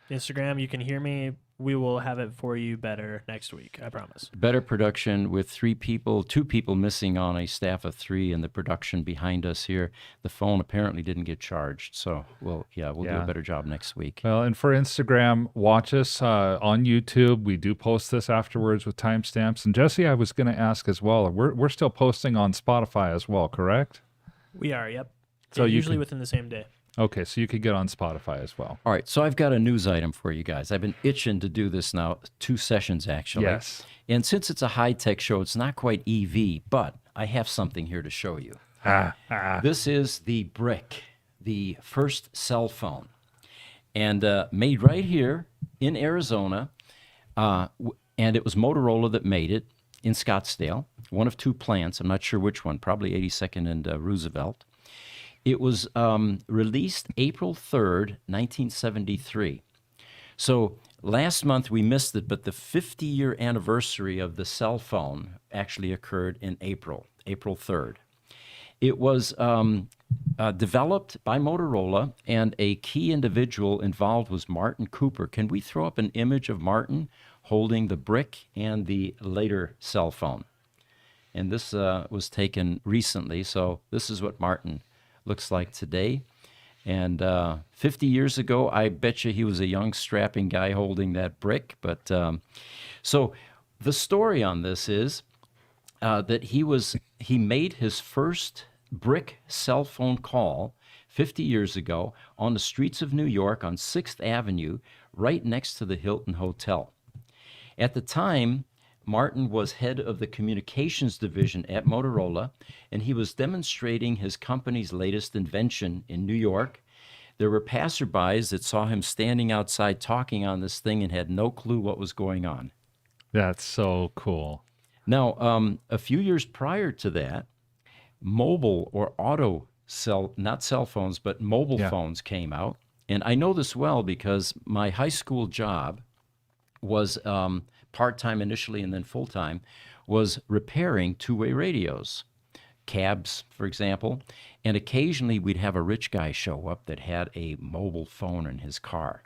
Instagram, you can hear me. We will have it for you better next week. I promise. Better production with 2 people missing on a staff of 3 in the production behind us here. The phone apparently didn't get charged. So, we'll do a better job next week. Well, and for Instagram, watch us on YouTube. We do post this afterwards with timestamps. And Jesse, I was going to ask as well. We're still posting on Spotify as well, correct? We are, yep. So Yeah, usually within the same day. Okay, so you could get on Spotify as well. All right, so I've got a news item for you guys. I've been itching to do this now, 2 sessions actually. Yes. And since it's a high-tech show, it's not quite EV, but I have something here to show you. This is the Brick, the first cell phone, and made right here in Arizona, and it was Motorola that made it in Scottsdale, one of 2 plants. I'm not sure which one, probably 82nd and Roosevelt. It was released April 3rd, 1973. So last month we missed it, but the 50-year anniversary of the cell phone actually occurred in April 3rd. It was developed by Motorola, and a key individual involved was Martin Cooper. Can we throw up an image of Martin holding the Brick and the later cell phone? And this was taken recently, so this is what Martin looks like today. And 50 years ago, I bet you he was a young, strapping guy holding that Brick. But so the story on this is that he made his first Brick cell phone call 50 years ago on the streets of New York on 6th Avenue, right next to the Hilton Hotel. At the time, Martin was head of the communications division at Motorola, and he was demonstrating his company's latest invention in New York. There were passerbys that saw him standing outside talking on this thing and had no clue what was going on. That's so cool. Now, a few years prior to that, mobile or not cell phones, but mobile phones came out. And I know this well because my high school job was part-time initially and then full-time, was repairing 2-way radios, cabs, for example, and occasionally we'd have a rich guy show up that had a mobile phone in his car.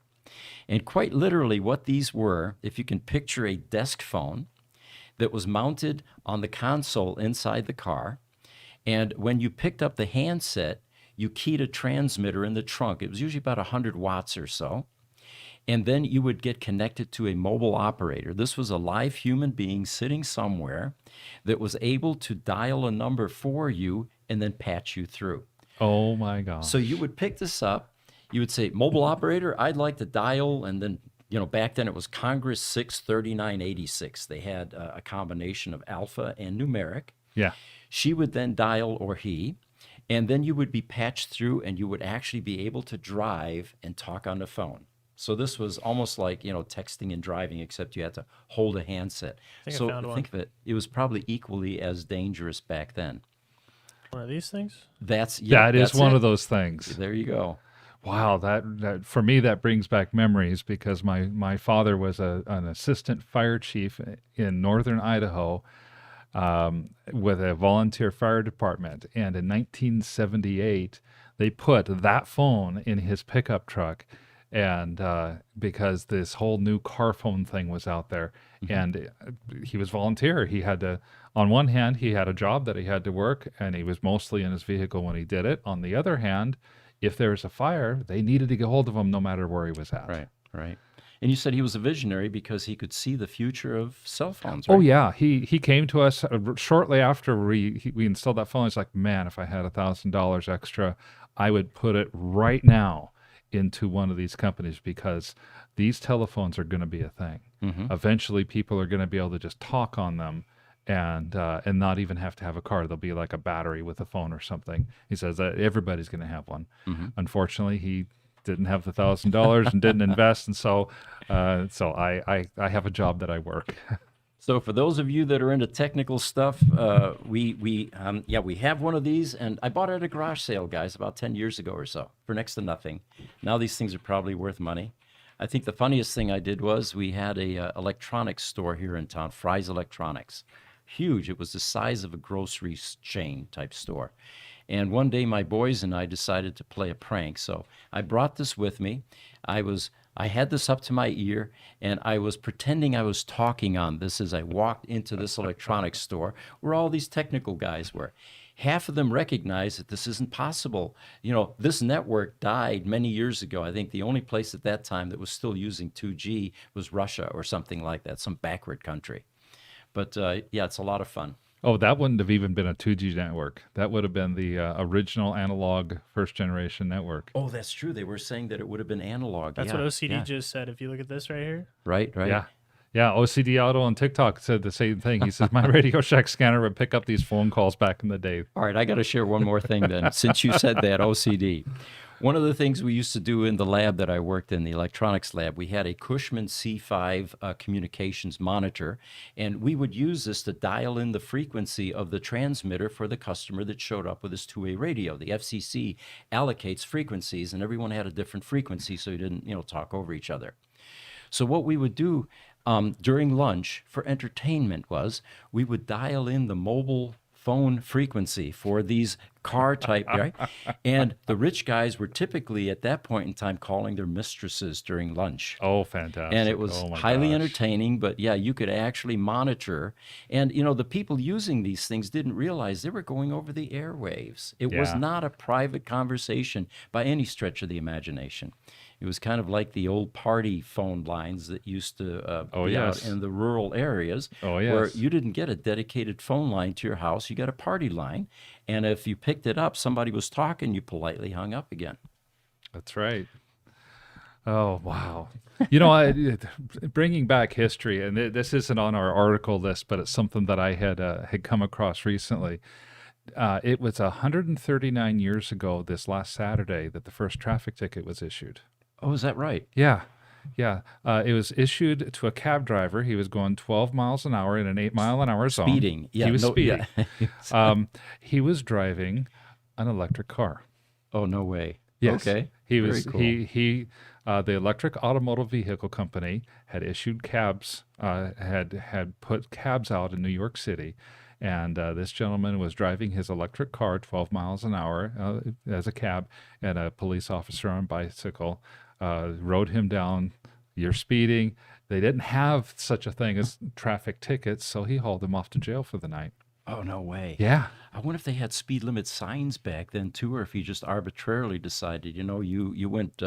And quite literally what these were, if you can picture a desk phone, that was mounted on the console inside the car. And when you picked up the handset, you keyed a transmitter in the trunk. It was usually about 100 watts or so. And then you would get connected to a mobile operator. This was a live human being sitting somewhere that was able to dial a number for you and then patch you through. Oh my gosh. So you would pick this up. You would say, mobile operator, I'd like to dial. And then, back then it was Congress 63986. They had a combination of alpha and numeric. Yeah. She would then dial, or he, and then you would be patched through and you would actually be able to drive and talk on the phone. So this was almost like, texting and driving, except you had to hold a handset. I So found one. think of it, it was probably equally as dangerous back then. One of these things? That is one of those things. There you go. Wow, that for me that brings back memories because my father was an assistant fire chief in northern Idaho with a volunteer fire department, and in 1978 they put that phone in his pickup truck, and because this whole new car phone thing was out there, and he was volunteer. He had to, on one hand, he had a job that he had to work, and he was mostly in his vehicle when he did it. On the other hand, if there was a fire, they needed to get hold of him no matter where he was at. Right. And you said he was a visionary because he could see the future of cell phones, Oh right? yeah, he came to us shortly after we installed that phone. He's like, man, if I had $1,000 extra, I would put it right now into one of these companies because these telephones are going to be a thing. Eventually, people are going to be able to just talk on them and not even have to have a car. There'll be like a battery with a phone or something. He says that everybody's going to have one. Unfortunately, he didn't have the $1,000 and didn't invest, and so I have a job that I work. So for those of you that are into technical stuff, we have one of these, and I bought it at a garage sale, guys, about 10 years ago or so for next to nothing. Now these things are probably worth money. I think the funniest thing I did was we had a electronics store here in town, Fry's Electronics. Huge. It was the size of a grocery chain type store. And one day my boys and I decided to play a prank. So I brought this with me. I had this up to my ear, and I was pretending I was talking on this as I walked into this electronics store where all these technical guys were. Half of them recognized that this isn't possible. This network died many years ago. I think the only place at that time that was still using 2G was Russia or something like that, some backward country. But it's a lot of fun. Oh, that wouldn't have even been a 2G network. That would have been the original analog first generation network. Oh, that's true. They were saying that it would have been analog. That's what OCD just said. If you look at this right here. Right. Yeah, OCD Auto on TikTok said the same thing. He says, my Radio Shack scanner would pick up these phone calls back in the day. All right, I got to share one more thing then. Since you said that, OCD. One of the things we used to do in the lab that I worked in, the electronics lab, we had a Cushman C5 communications monitor, and we would use this to dial in the frequency of the transmitter for the customer that showed up with his two-way radio. The FCC allocates frequencies, and everyone had a different frequency, so you didn't, talk over each other. So what we would do during lunch for entertainment was we would dial in the mobile phone frequency for these car type, right? And the rich guys were typically at that point in time calling their mistresses during lunch. Oh, fantastic. And it was highly entertaining, but you could actually monitor. And, the people using these things didn't realize they were going over the airwaves. It was not a private conversation by any stretch of the imagination. It was kind of like the old party phone lines that used to be out in the rural areas where you didn't get a dedicated phone line to your house. You got a party line. And if you picked it up, somebody was talking, you politely hung up again. That's right. Oh, wow. Bringing back history, and this isn't on our article list, but it's something that I had come across recently. It was 139 years ago this last Saturday that the first traffic ticket was issued. Oh, is that right? Yeah. It was issued to a cab driver. He was going 12 miles an hour in an 8-mile-an-hour zone. Speeding. Yeah, he was speeding. Yeah. He was driving an electric car. Oh, no way. Yes. Okay. He Very was cool. the Electric Automotive Vehicle Company had issued cabs, had put cabs out in New York City. And this gentleman was driving his electric car 12 miles an hour as a cab, and a police officer on a bicycle rode him down you're speeding. They didn't have such a thing as traffic tickets, so he hauled him off to jail for the night. Oh, no way. Yeah. I wonder if they had speed limit signs back then too, or if he just arbitrarily decided, you went,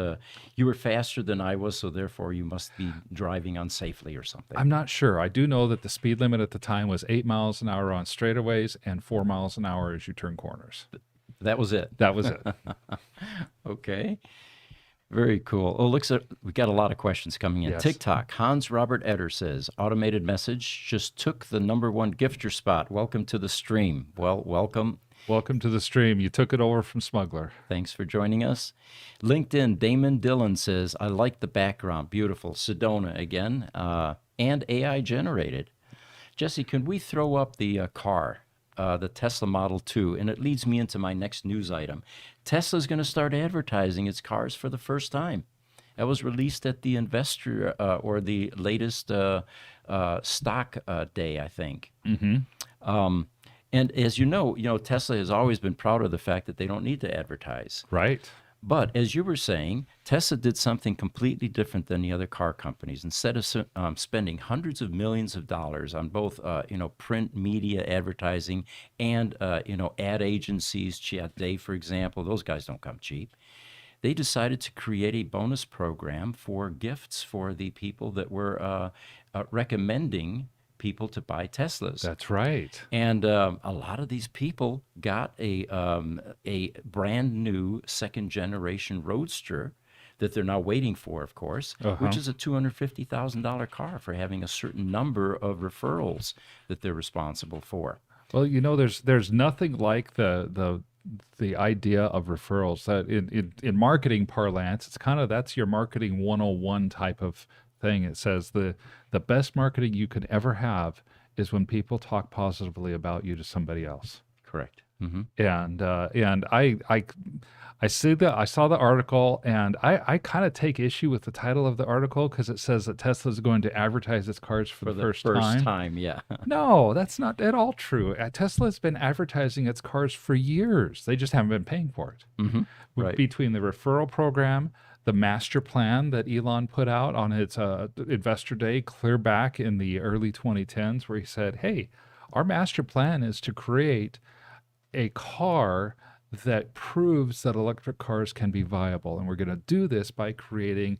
you were faster than I was, so therefore you must be driving unsafely or something. I'm not sure. I do know that the speed limit at the time was 8 miles an hour on straightaways and 4 miles an hour as you turn corners. That was it. That was it. Okay. Very cool. Oh, looks like we got a lot of questions coming in. Yes. TikTok. Hans Robert Eder says, automated message just took the #1 gifter spot. Welcome to the stream. Well, welcome. Welcome to the stream. You took it over from Smuggler. Thanks for joining us. LinkedIn, Damon Dillon says, I like the background. Beautiful. Sedona again, and AI generated. Jesse, can we throw up the car, the Tesla Model 2? And it leads me into my next news item. Tesla's going to start advertising its cars for the first time. That was released at the investor or the latest stock day, I think. And as you know, Tesla has always been proud of the fact that they don't need to advertise. Right. But as you were saying, Tesla did something completely different than the other car companies. Instead of spending hundreds of millions of dollars on both, print media advertising and, ad agencies, Chat Day, for example, those guys don't come cheap. They decided to create a bonus program for gifts for the people that were recommending people to buy Teslas. That's right. And a lot of these people got a brand new second generation Roadster that they're now waiting for, of course, which is a $250,000 car for having a certain number of referrals that they're responsible for. Well, there's nothing like the idea of referrals. That in marketing parlance, it's kind of, that's your marketing 101 type of thing. It says the best marketing you could ever have is when people talk positively about you to somebody else. Correct. Mm-hmm. And I saw the article, and I kind of take issue with the title of the article because it says that Tesla is going to advertise its cars for the first time. Yeah. No, that's not at all true. Tesla has been advertising its cars for years. They just haven't been paying for it. Mm-hmm. Right. Between the referral program, the master plan that Elon put out on its investor day clear back in the early 2010s, where he said, hey, our master plan is to create a car that proves that electric cars can be viable. And we're going to do this by creating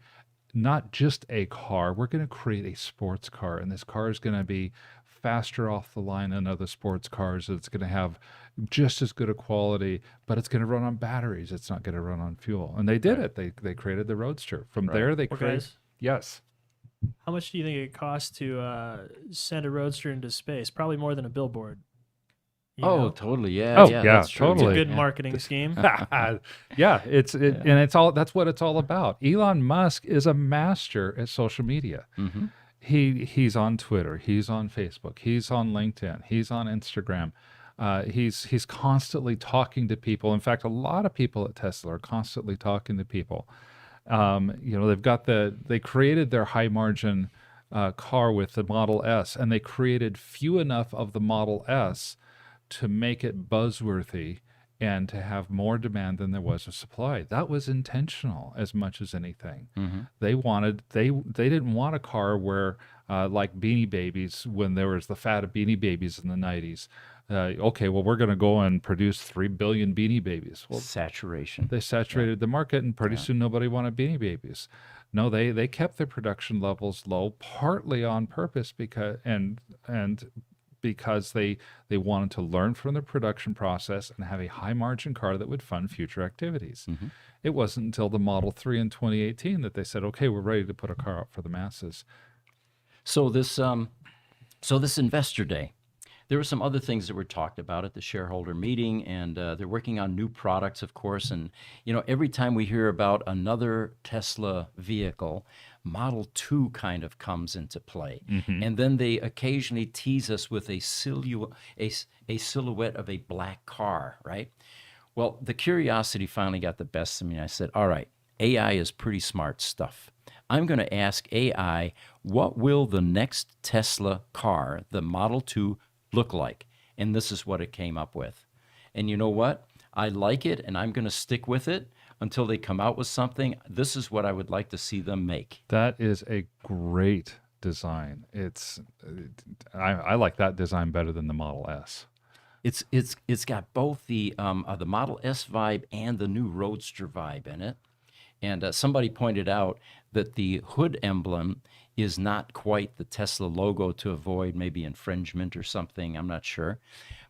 not just a car, we're going to create a sports car. And this car is going to be faster off the line than other sports cars. It's going to have just as good a quality, but it's going to run on batteries. It's not going to run on fuel. And they did it. They created the Roadster. From there, they created. Guys, yes. how much do you think it costs to send a Roadster into space? Probably more than a billboard. You know? Totally. Yeah. Oh, yeah, yeah, that's true. totally. It's a good marketing scheme. Yeah, and it's all, that's what it's all about. Elon Musk is a master at social media. Mm-hmm. He's on Twitter, he's on Facebook, he's on LinkedIn, he's on Instagram. He's constantly talking to people. In fact, a lot of people at Tesla are constantly talking to people. They created their high margin car with the Model S, and they created few enough of the Model S to make it buzzworthy and to have more demand than there was of supply. That was intentional as much as anything. Mm-hmm. They didn't want a car where like Beanie Babies, when there was the fad of Beanie Babies in the 90s. Okay, well, we're going to go and produce 3 billion Beanie Babies. Well, saturation. they saturated the market, and pretty soon nobody wanted Beanie Babies. No, they kept their production levels low, partly on purpose because they wanted to learn from the production process and have a high margin car that would fund future activities. Mm-hmm. It wasn't until the Model 3 in 2018 that they said, okay, we're ready to put a car out for the masses. So this investor day, there were some other things that were talked about at the shareholder meeting, and they're working on new products, of course. And, every time we hear about another Tesla vehicle, Model 2 kind of comes into play. Mm-hmm. And then they occasionally tease us with a silhouette of a black car, right? Well, the curiosity finally got the best of me. I said, all right, AI is pretty smart stuff. I'm going to ask AI, what will the next Tesla car, the Model 2, look like? And this is what it came up with. And you know what? I like it, and I'm going to stick with it. until they come out with something. This is what I would like to see them make. That is a great design. I like that design better than the Model S. It's got both the Model S vibe and the new Roadster vibe in it. And somebody pointed out that the hood emblem is not quite the Tesla logo to avoid maybe infringement or something. I'm not sure.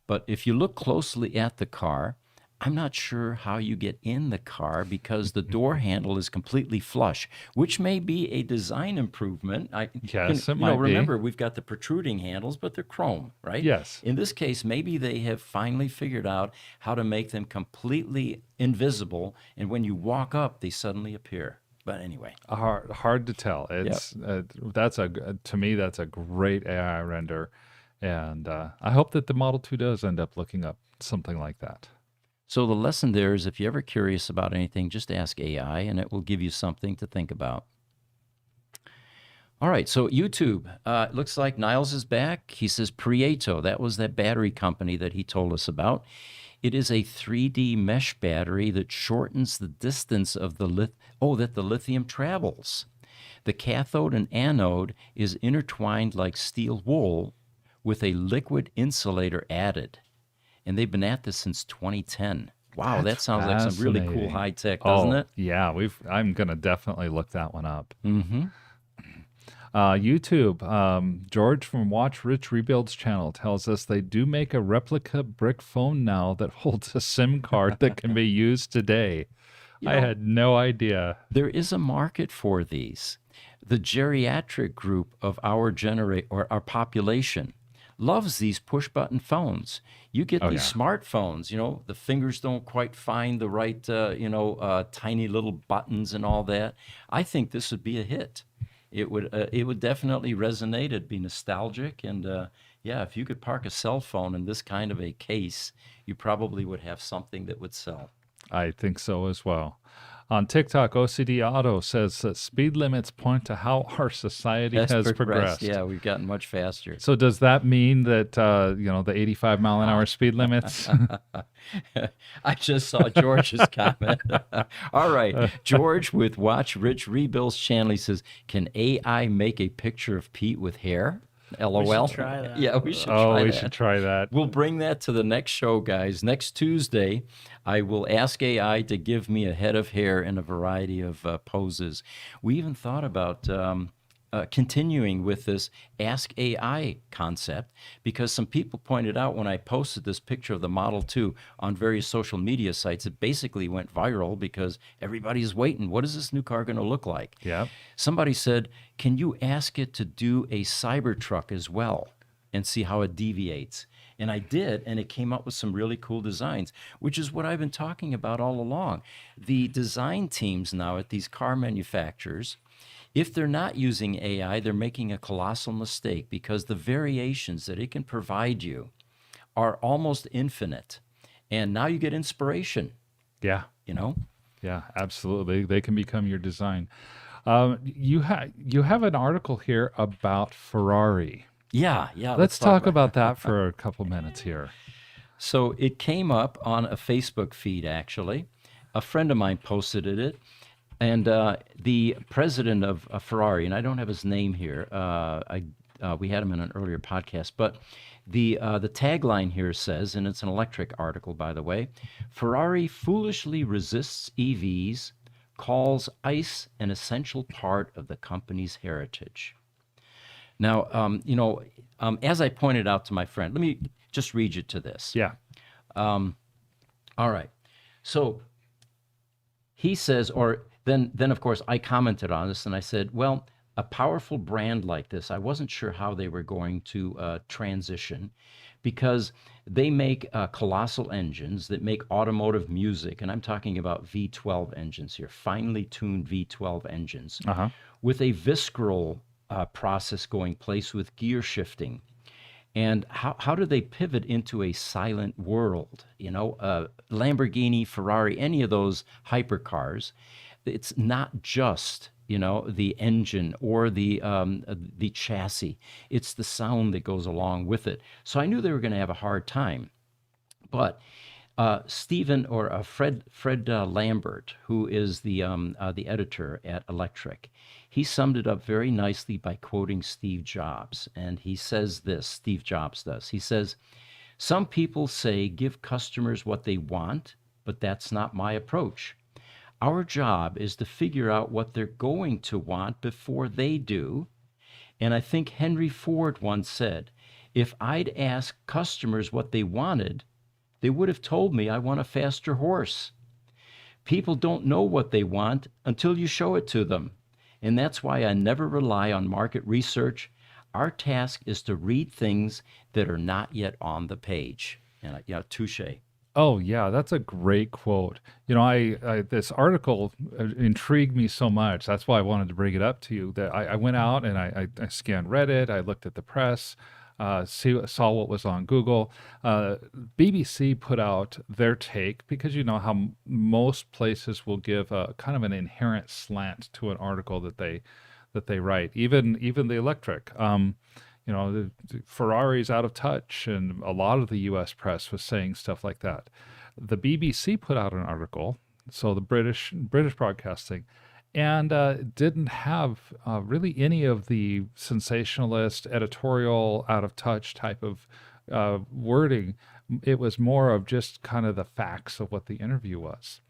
But if you look closely at the car, I'm not sure how you get in the car because the door handle is completely flush, which may be a design improvement. Yes, it might be. Remember, we've got the protruding handles, but they're chrome, right? Yes. In this case, maybe they have finally figured out how to make them completely invisible, and when you walk up, they suddenly appear. But anyway, Hard to tell. It's to me that's a great AI render, and I hope that the Model 2 does end up looking up something like that. so the lesson there is if you're ever curious about anything, just ask AI, and it will give you something to think about. All right, so YouTube. It looks like Niles is back. He says Prieto. That was that battery company that he told us about. It is a 3D mesh battery that shortens the distance of the that the lithium travels. The cathode and anode is intertwined like steel wool with a liquid insulator added. And they've been at this since 2010. Wow, that sounds like some really cool fascinating. high tech, doesn't it? Yeah, I'm gonna definitely look that one up. Mm-hmm. YouTube, George from Watch Rich Rebuilds channel tells us they do make a replica brick phone now that holds a SIM card that can be used today. I had no idea. There is a market for these. The geriatric group of our our population loves these push button phones. You get these smartphones, the fingers don't quite find the right, tiny little buttons and all that. I think this would be a hit. It would definitely resonate. It'd be nostalgic, and if you could park a cell phone in this kind of a case, you probably would have something that would sell. I think so as well. On TikTok, OCD Auto says that speed limits point to how our society has progressed. Yeah, we've gotten much faster. So does that mean that the 85 mile an hour speed limits? I just saw George's comment. All right, George with Watch Rich Rebuilds channel, he says, "Can AI make a picture of Pete with hair?" LOL. We should try that. Yeah, we should try that. We should try that. We'll bring that to the next show, guys. Next Tuesday, I will ask AI to give me a head of hair in a variety of poses. We even thought about continuing with this Ask AI concept because some people pointed out when I posted this picture of the Model 2 on various social media sites, it basically went viral because everybody's waiting. What is this new car going to look like? Yeah. Somebody said, can you ask it to do a Cybertruck as well and see how it deviates? And I did, and it came up with some really cool designs, which is what I've been talking about all along. The design teams now at these car manufacturers, if they're not using AI, they're making a colossal mistake because the variations that it can provide you are almost infinite. And now you get inspiration. Yeah. Yeah, absolutely. They can become your design. You have an article here about Ferrari. Yeah. Let's talk about that for a couple minutes here. So it came up on a Facebook feed, actually. A friend of mine posted it. And the president of Ferrari, and I don't have his name here. We had him in an earlier podcast, but the tagline here says, and it's an electric article, by the way, Ferrari foolishly resists EVs, calls ICE an essential part of the company's heritage. Now, as I pointed out to my friend, let me just read you to this. Yeah. All right. So he says, Then, of course, I commented on this and I said, well, a powerful brand like this, I wasn't sure how they were going to transition because they make colossal engines that make automotive music. And I'm talking about V12 engines here, finely tuned V12 engines with a visceral process going place with gear shifting. And how do they pivot into a silent world? Lamborghini, Ferrari, any of those hypercars, it's not just the engine or the chassis. It's the sound that goes along with it. So I knew they were going to have a hard time. But Stephen or Fred Lambert, who is the editor at Electric, he summed it up very nicely by quoting Steve Jobs, and he says this. Steve Jobs does. He says, "Some people say give customers what they want, but that's not my approach. Our job is to figure out what they're going to want before they do." And I think Henry Ford once said, "If I'd asked customers what they wanted, they would have told me I want a faster horse." People don't know what they want until you show it to them. And that's why I never rely on market research. Our task is to read things that are not yet on the page. And touche. Oh yeah, that's a great quote. You know, I this article intrigued me so much. That's why I wanted to bring it up to you. That I went out and I scanned Reddit. I looked at the press, saw what was on Google. BBC put out their take because you know how most places will give a kind of an inherent slant to an article that they write. Even the Electric. You know, the Ferrari's out of touch, and a lot of the U.S. press was saying stuff like that. The BBC put out an article, so the British broadcasting, and didn't have really any of the sensationalist, editorial, out of touch type of wording. It was more of just kind of the facts of what the interview was.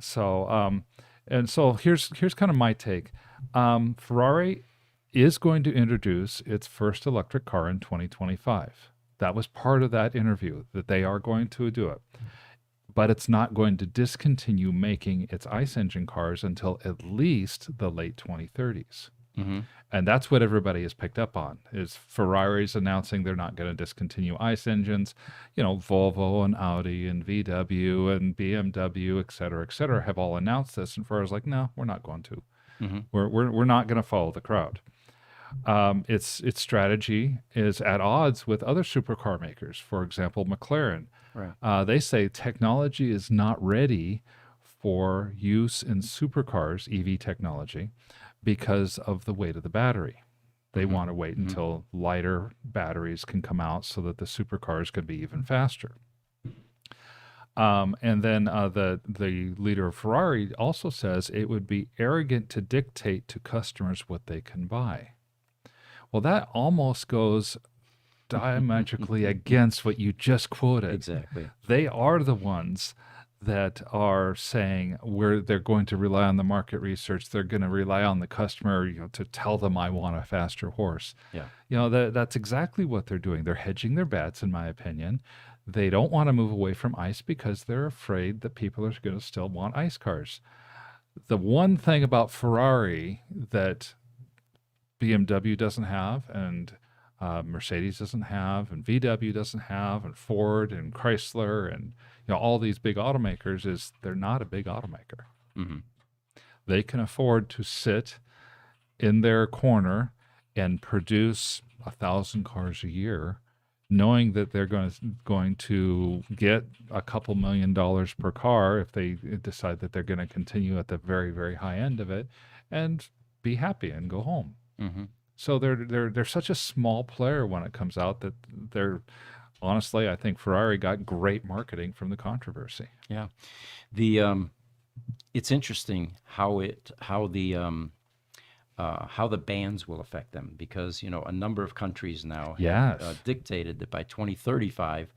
So, and so here's kind of my take. Ferrari is going to introduce its first electric car in 2025. That was part of that interview, that they are going to do it. But it's not going to discontinue making its ICE engine cars until at least the late 2030s. Mm-hmm. And that's what everybody has picked up on, is Ferrari's announcing they're not going to discontinue ICE engines. You know, Volvo and Audi and VW and BMW, et cetera, have all announced this. And Ferrari's like, no, we're not going to. Mm-hmm. We're not going to follow the crowd. Its strategy is at odds with other supercar makers. For example, McLaren. Right. They say technology is not ready for use in supercars, EV technology, because of the weight of the battery. They Mm-hmm. want to wait until lighter batteries can come out so that the supercars can be even faster. And then the leader of Ferrari also says it would be arrogant to dictate to customers what they can buy. Well, that almost goes diametrically against what you just quoted. Exactly. They are the ones that are saying they're going to rely on the market research. They're going to rely on the customer, you know, to tell them I want a faster horse. Yeah. You know, that's exactly what they're doing. They're hedging their bets, in my opinion. They don't want to move away from ICE because they're afraid that people are going to still want ICE cars. The one thing about Ferrari that BMW doesn't have, and Mercedes doesn't have, and VW doesn't have, and Ford and Chrysler, and you know all these big automakers, is they're not a big automaker. Mm-hmm. They can afford to sit in their corner and produce 1,000 cars a year, knowing that they're going to get a couple $1 million per car if they decide that they're going to continue at the very, very high end of it, and be happy and go home. Mm-hmm. So they're such a small player when it comes out that they're honestly, I think Ferrari got great marketing from the controversy. Yeah. It's interesting how the bans will affect them, because you know a number of countries now have dictated that by 2035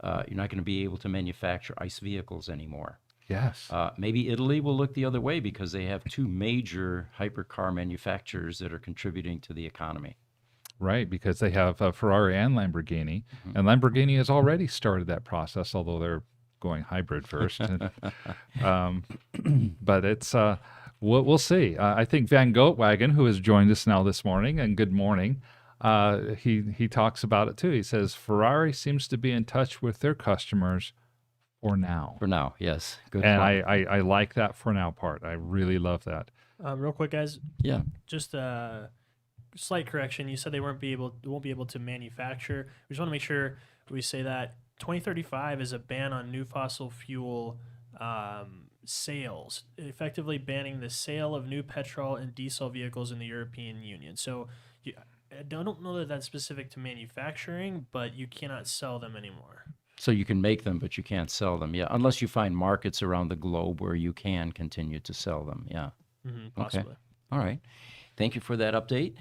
you're not going to be able to manufacture ICE vehicles anymore. Yes. Maybe Italy will look the other way because they have two major hypercar manufacturers that are contributing to the economy. Right, because they have Ferrari and Lamborghini, and Lamborghini has already started that process, although they're going hybrid first. But it's we'll see. I think Van Goatwagen, who has joined us now this morning, and good morning, he talks about it too. He says Ferrari seems to be in touch with their customers for now. For now, yes. Good. And point. I like that for now part. I really love that. Real quick, guys. Yeah. Just a slight correction. You said they won't be able to manufacture. We just want to make sure we say that 2035 is a ban on new fossil fuel sales, effectively banning the sale of new petrol and diesel vehicles in the European Union. So I don't know that that's specific to manufacturing, but you cannot sell them anymore. So you can make them, but you can't sell them. Yeah, unless you find markets around the globe where you can continue to sell them. Yeah. Okay. Possibly. All right. Thank you for that update.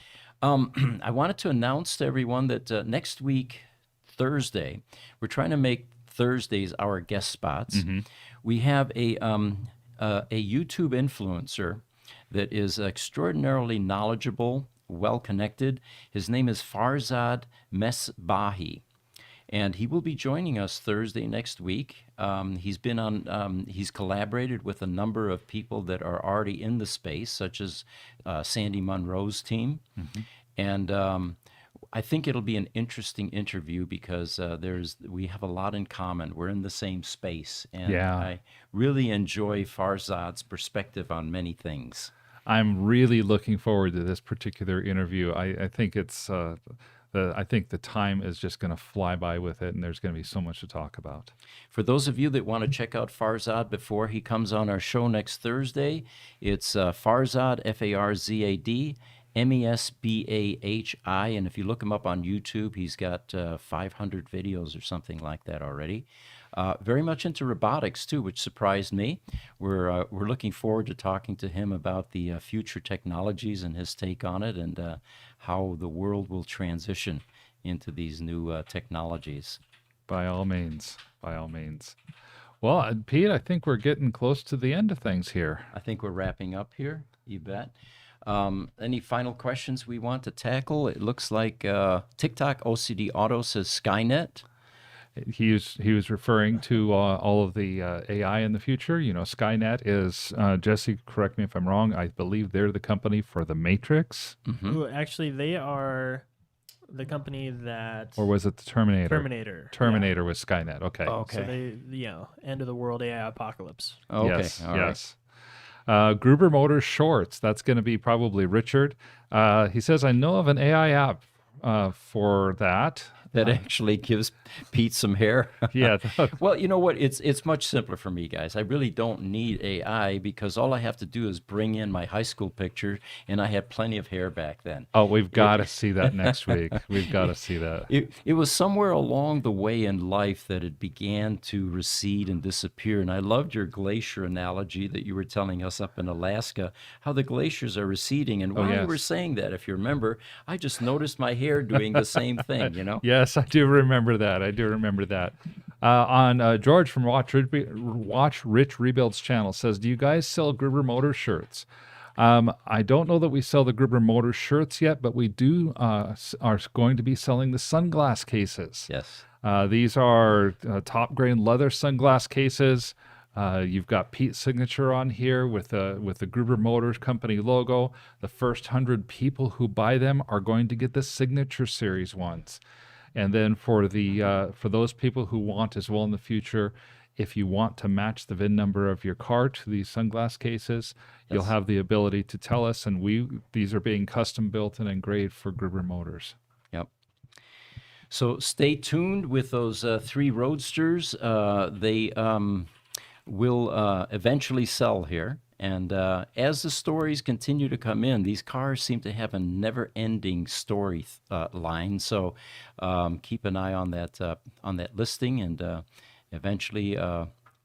I wanted to announce to everyone that next week, Thursday, we're trying to make Thursdays our guest spots. We have a YouTube influencer that is extraordinarily knowledgeable, well connected. His name is Farzad Mesbahi, and he will be joining us Thursday next week. He's been on. He's collaborated with a number of people that are already in the space, such as Sandy Munro's team, and I think it'll be an interesting interview because we have a lot in common. We're in the same space, and Yeah. I really enjoy Farzad's perspective on many things. I'm really looking forward to this particular interview. I think it's I think the time is just going to fly by with it, and there's going to be so much to talk about. For those of you that want to check out Farzad before he comes on our show next Thursday, it's Farzad, Farzad, Mesbahi. And if you look him up on YouTube, he's got 500 videos or something like that already. Very much into robotics too, which surprised me. We're looking forward to talking to him about the future technologies and his take on it, and how the world will transition into these new technologies. By all means, by all means. Well, Pete, I think we're getting close to the end of things here. I think we're wrapping up here. You bet. Any final questions we want to tackle? It looks like TikTok OCD Auto says Skynet. He was referring to all of the AI in the future. You know, Skynet is, Jesse, correct me if I'm wrong, I believe they're the company for the Matrix. Ooh, actually, they are the company that Or was it the Terminator? Terminator. Terminator was Skynet. Okay. Oh, So they, end of the world AI apocalypse. Okay. Yes. All right. Yes. Gruber Motors Shorts. That's going to be probably Richard. He says, I know of an AI app for that. That actually gives Pete some hair. Yeah. Well, you know what? It's much simpler for me, guys. I really don't need AI because all I have to do is bring in my high school picture, and I had plenty of hair back then. Oh, we've got to see that next week. We've got to see that. It was somewhere along the way in life that it began to recede and disappear. And I loved your glacier analogy that you were telling us up in Alaska, how the glaciers are receding. And while you were yes. saying that, if you remember, I just noticed my hair doing the same thing, you know? Yes, I do remember that. I do remember that. On George from Watch Rich Rebuilds channel says, do you guys sell Gruber Motors shirts? I don't know that we sell the Gruber Motors shirts yet, but we do are going to be selling the sunglass cases. Yes. These are top grade leather sunglass cases. You've got Pete's signature on here with the Gruber Motors Company logo. The first 100 people who buy them are going to get the signature series ones. And then for those people who want as well in the future, if you want to match the VIN number of your car to these sunglass cases, you'll have the ability to tell us. And these are being custom built and engraved for Gruber Motors. Yep. So stay tuned with those 3 Roadsters. They will eventually sell here. And as the stories continue to come in, these cars seem to have a never-ending story line. So keep an eye on that listing, and eventually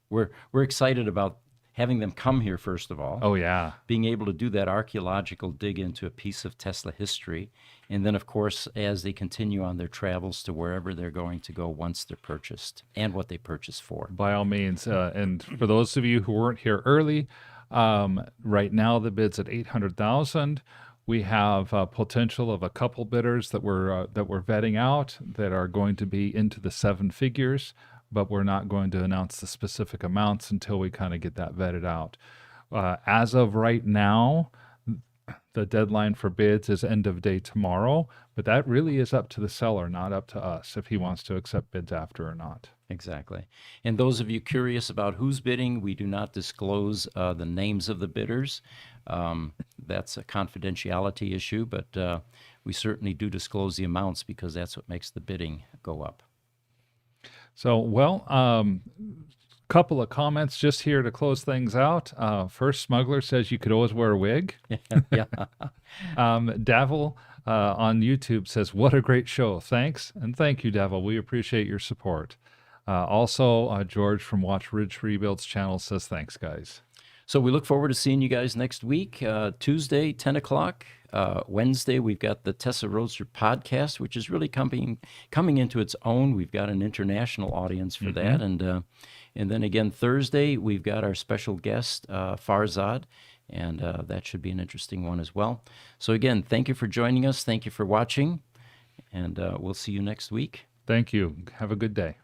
we're excited about having them come here. First of all, Oh yeah, being able to do that archaeological dig into a piece of Tesla history, and then of course as they continue on their travels to wherever they're going to go once they're purchased, and what they purchase for. by all means. And for those of you who weren't here early. Right now, the bid's at 800,000. We have potential of a couple bidders that we're vetting out that are going to be into the 7 figures, but we're not going to announce the specific amounts until we kind of get that vetted out. As of right now, the deadline for bids is end of day tomorrow, but that really is up to the seller, not up to us, if he wants to accept bids after or not. Exactly. And those of you curious about who's bidding, we do not disclose the names of the bidders. That's a confidentiality issue, but we certainly do disclose the amounts because that's what makes the bidding go up. So, well, couple of comments just here to close things out. First, Smuggler says you could always wear a wig. Yeah. Davil on YouTube says, what a great show. Thanks. And thank you, Davil. We appreciate your support. Also, George from Watch Ridge Rebuilds channel says thanks, guys. So we look forward to seeing you guys next week. Tuesday, 10 o'clock. Wednesday, we've got the Tessa Roadster podcast, which is really coming into its own. We've got an international audience for that. And then again, Thursday, we've got our special guest, Farzad, and that should be an interesting one as well. So again, thank you for joining us. Thank you for watching, and we'll see you next week. Thank you. Have a good day.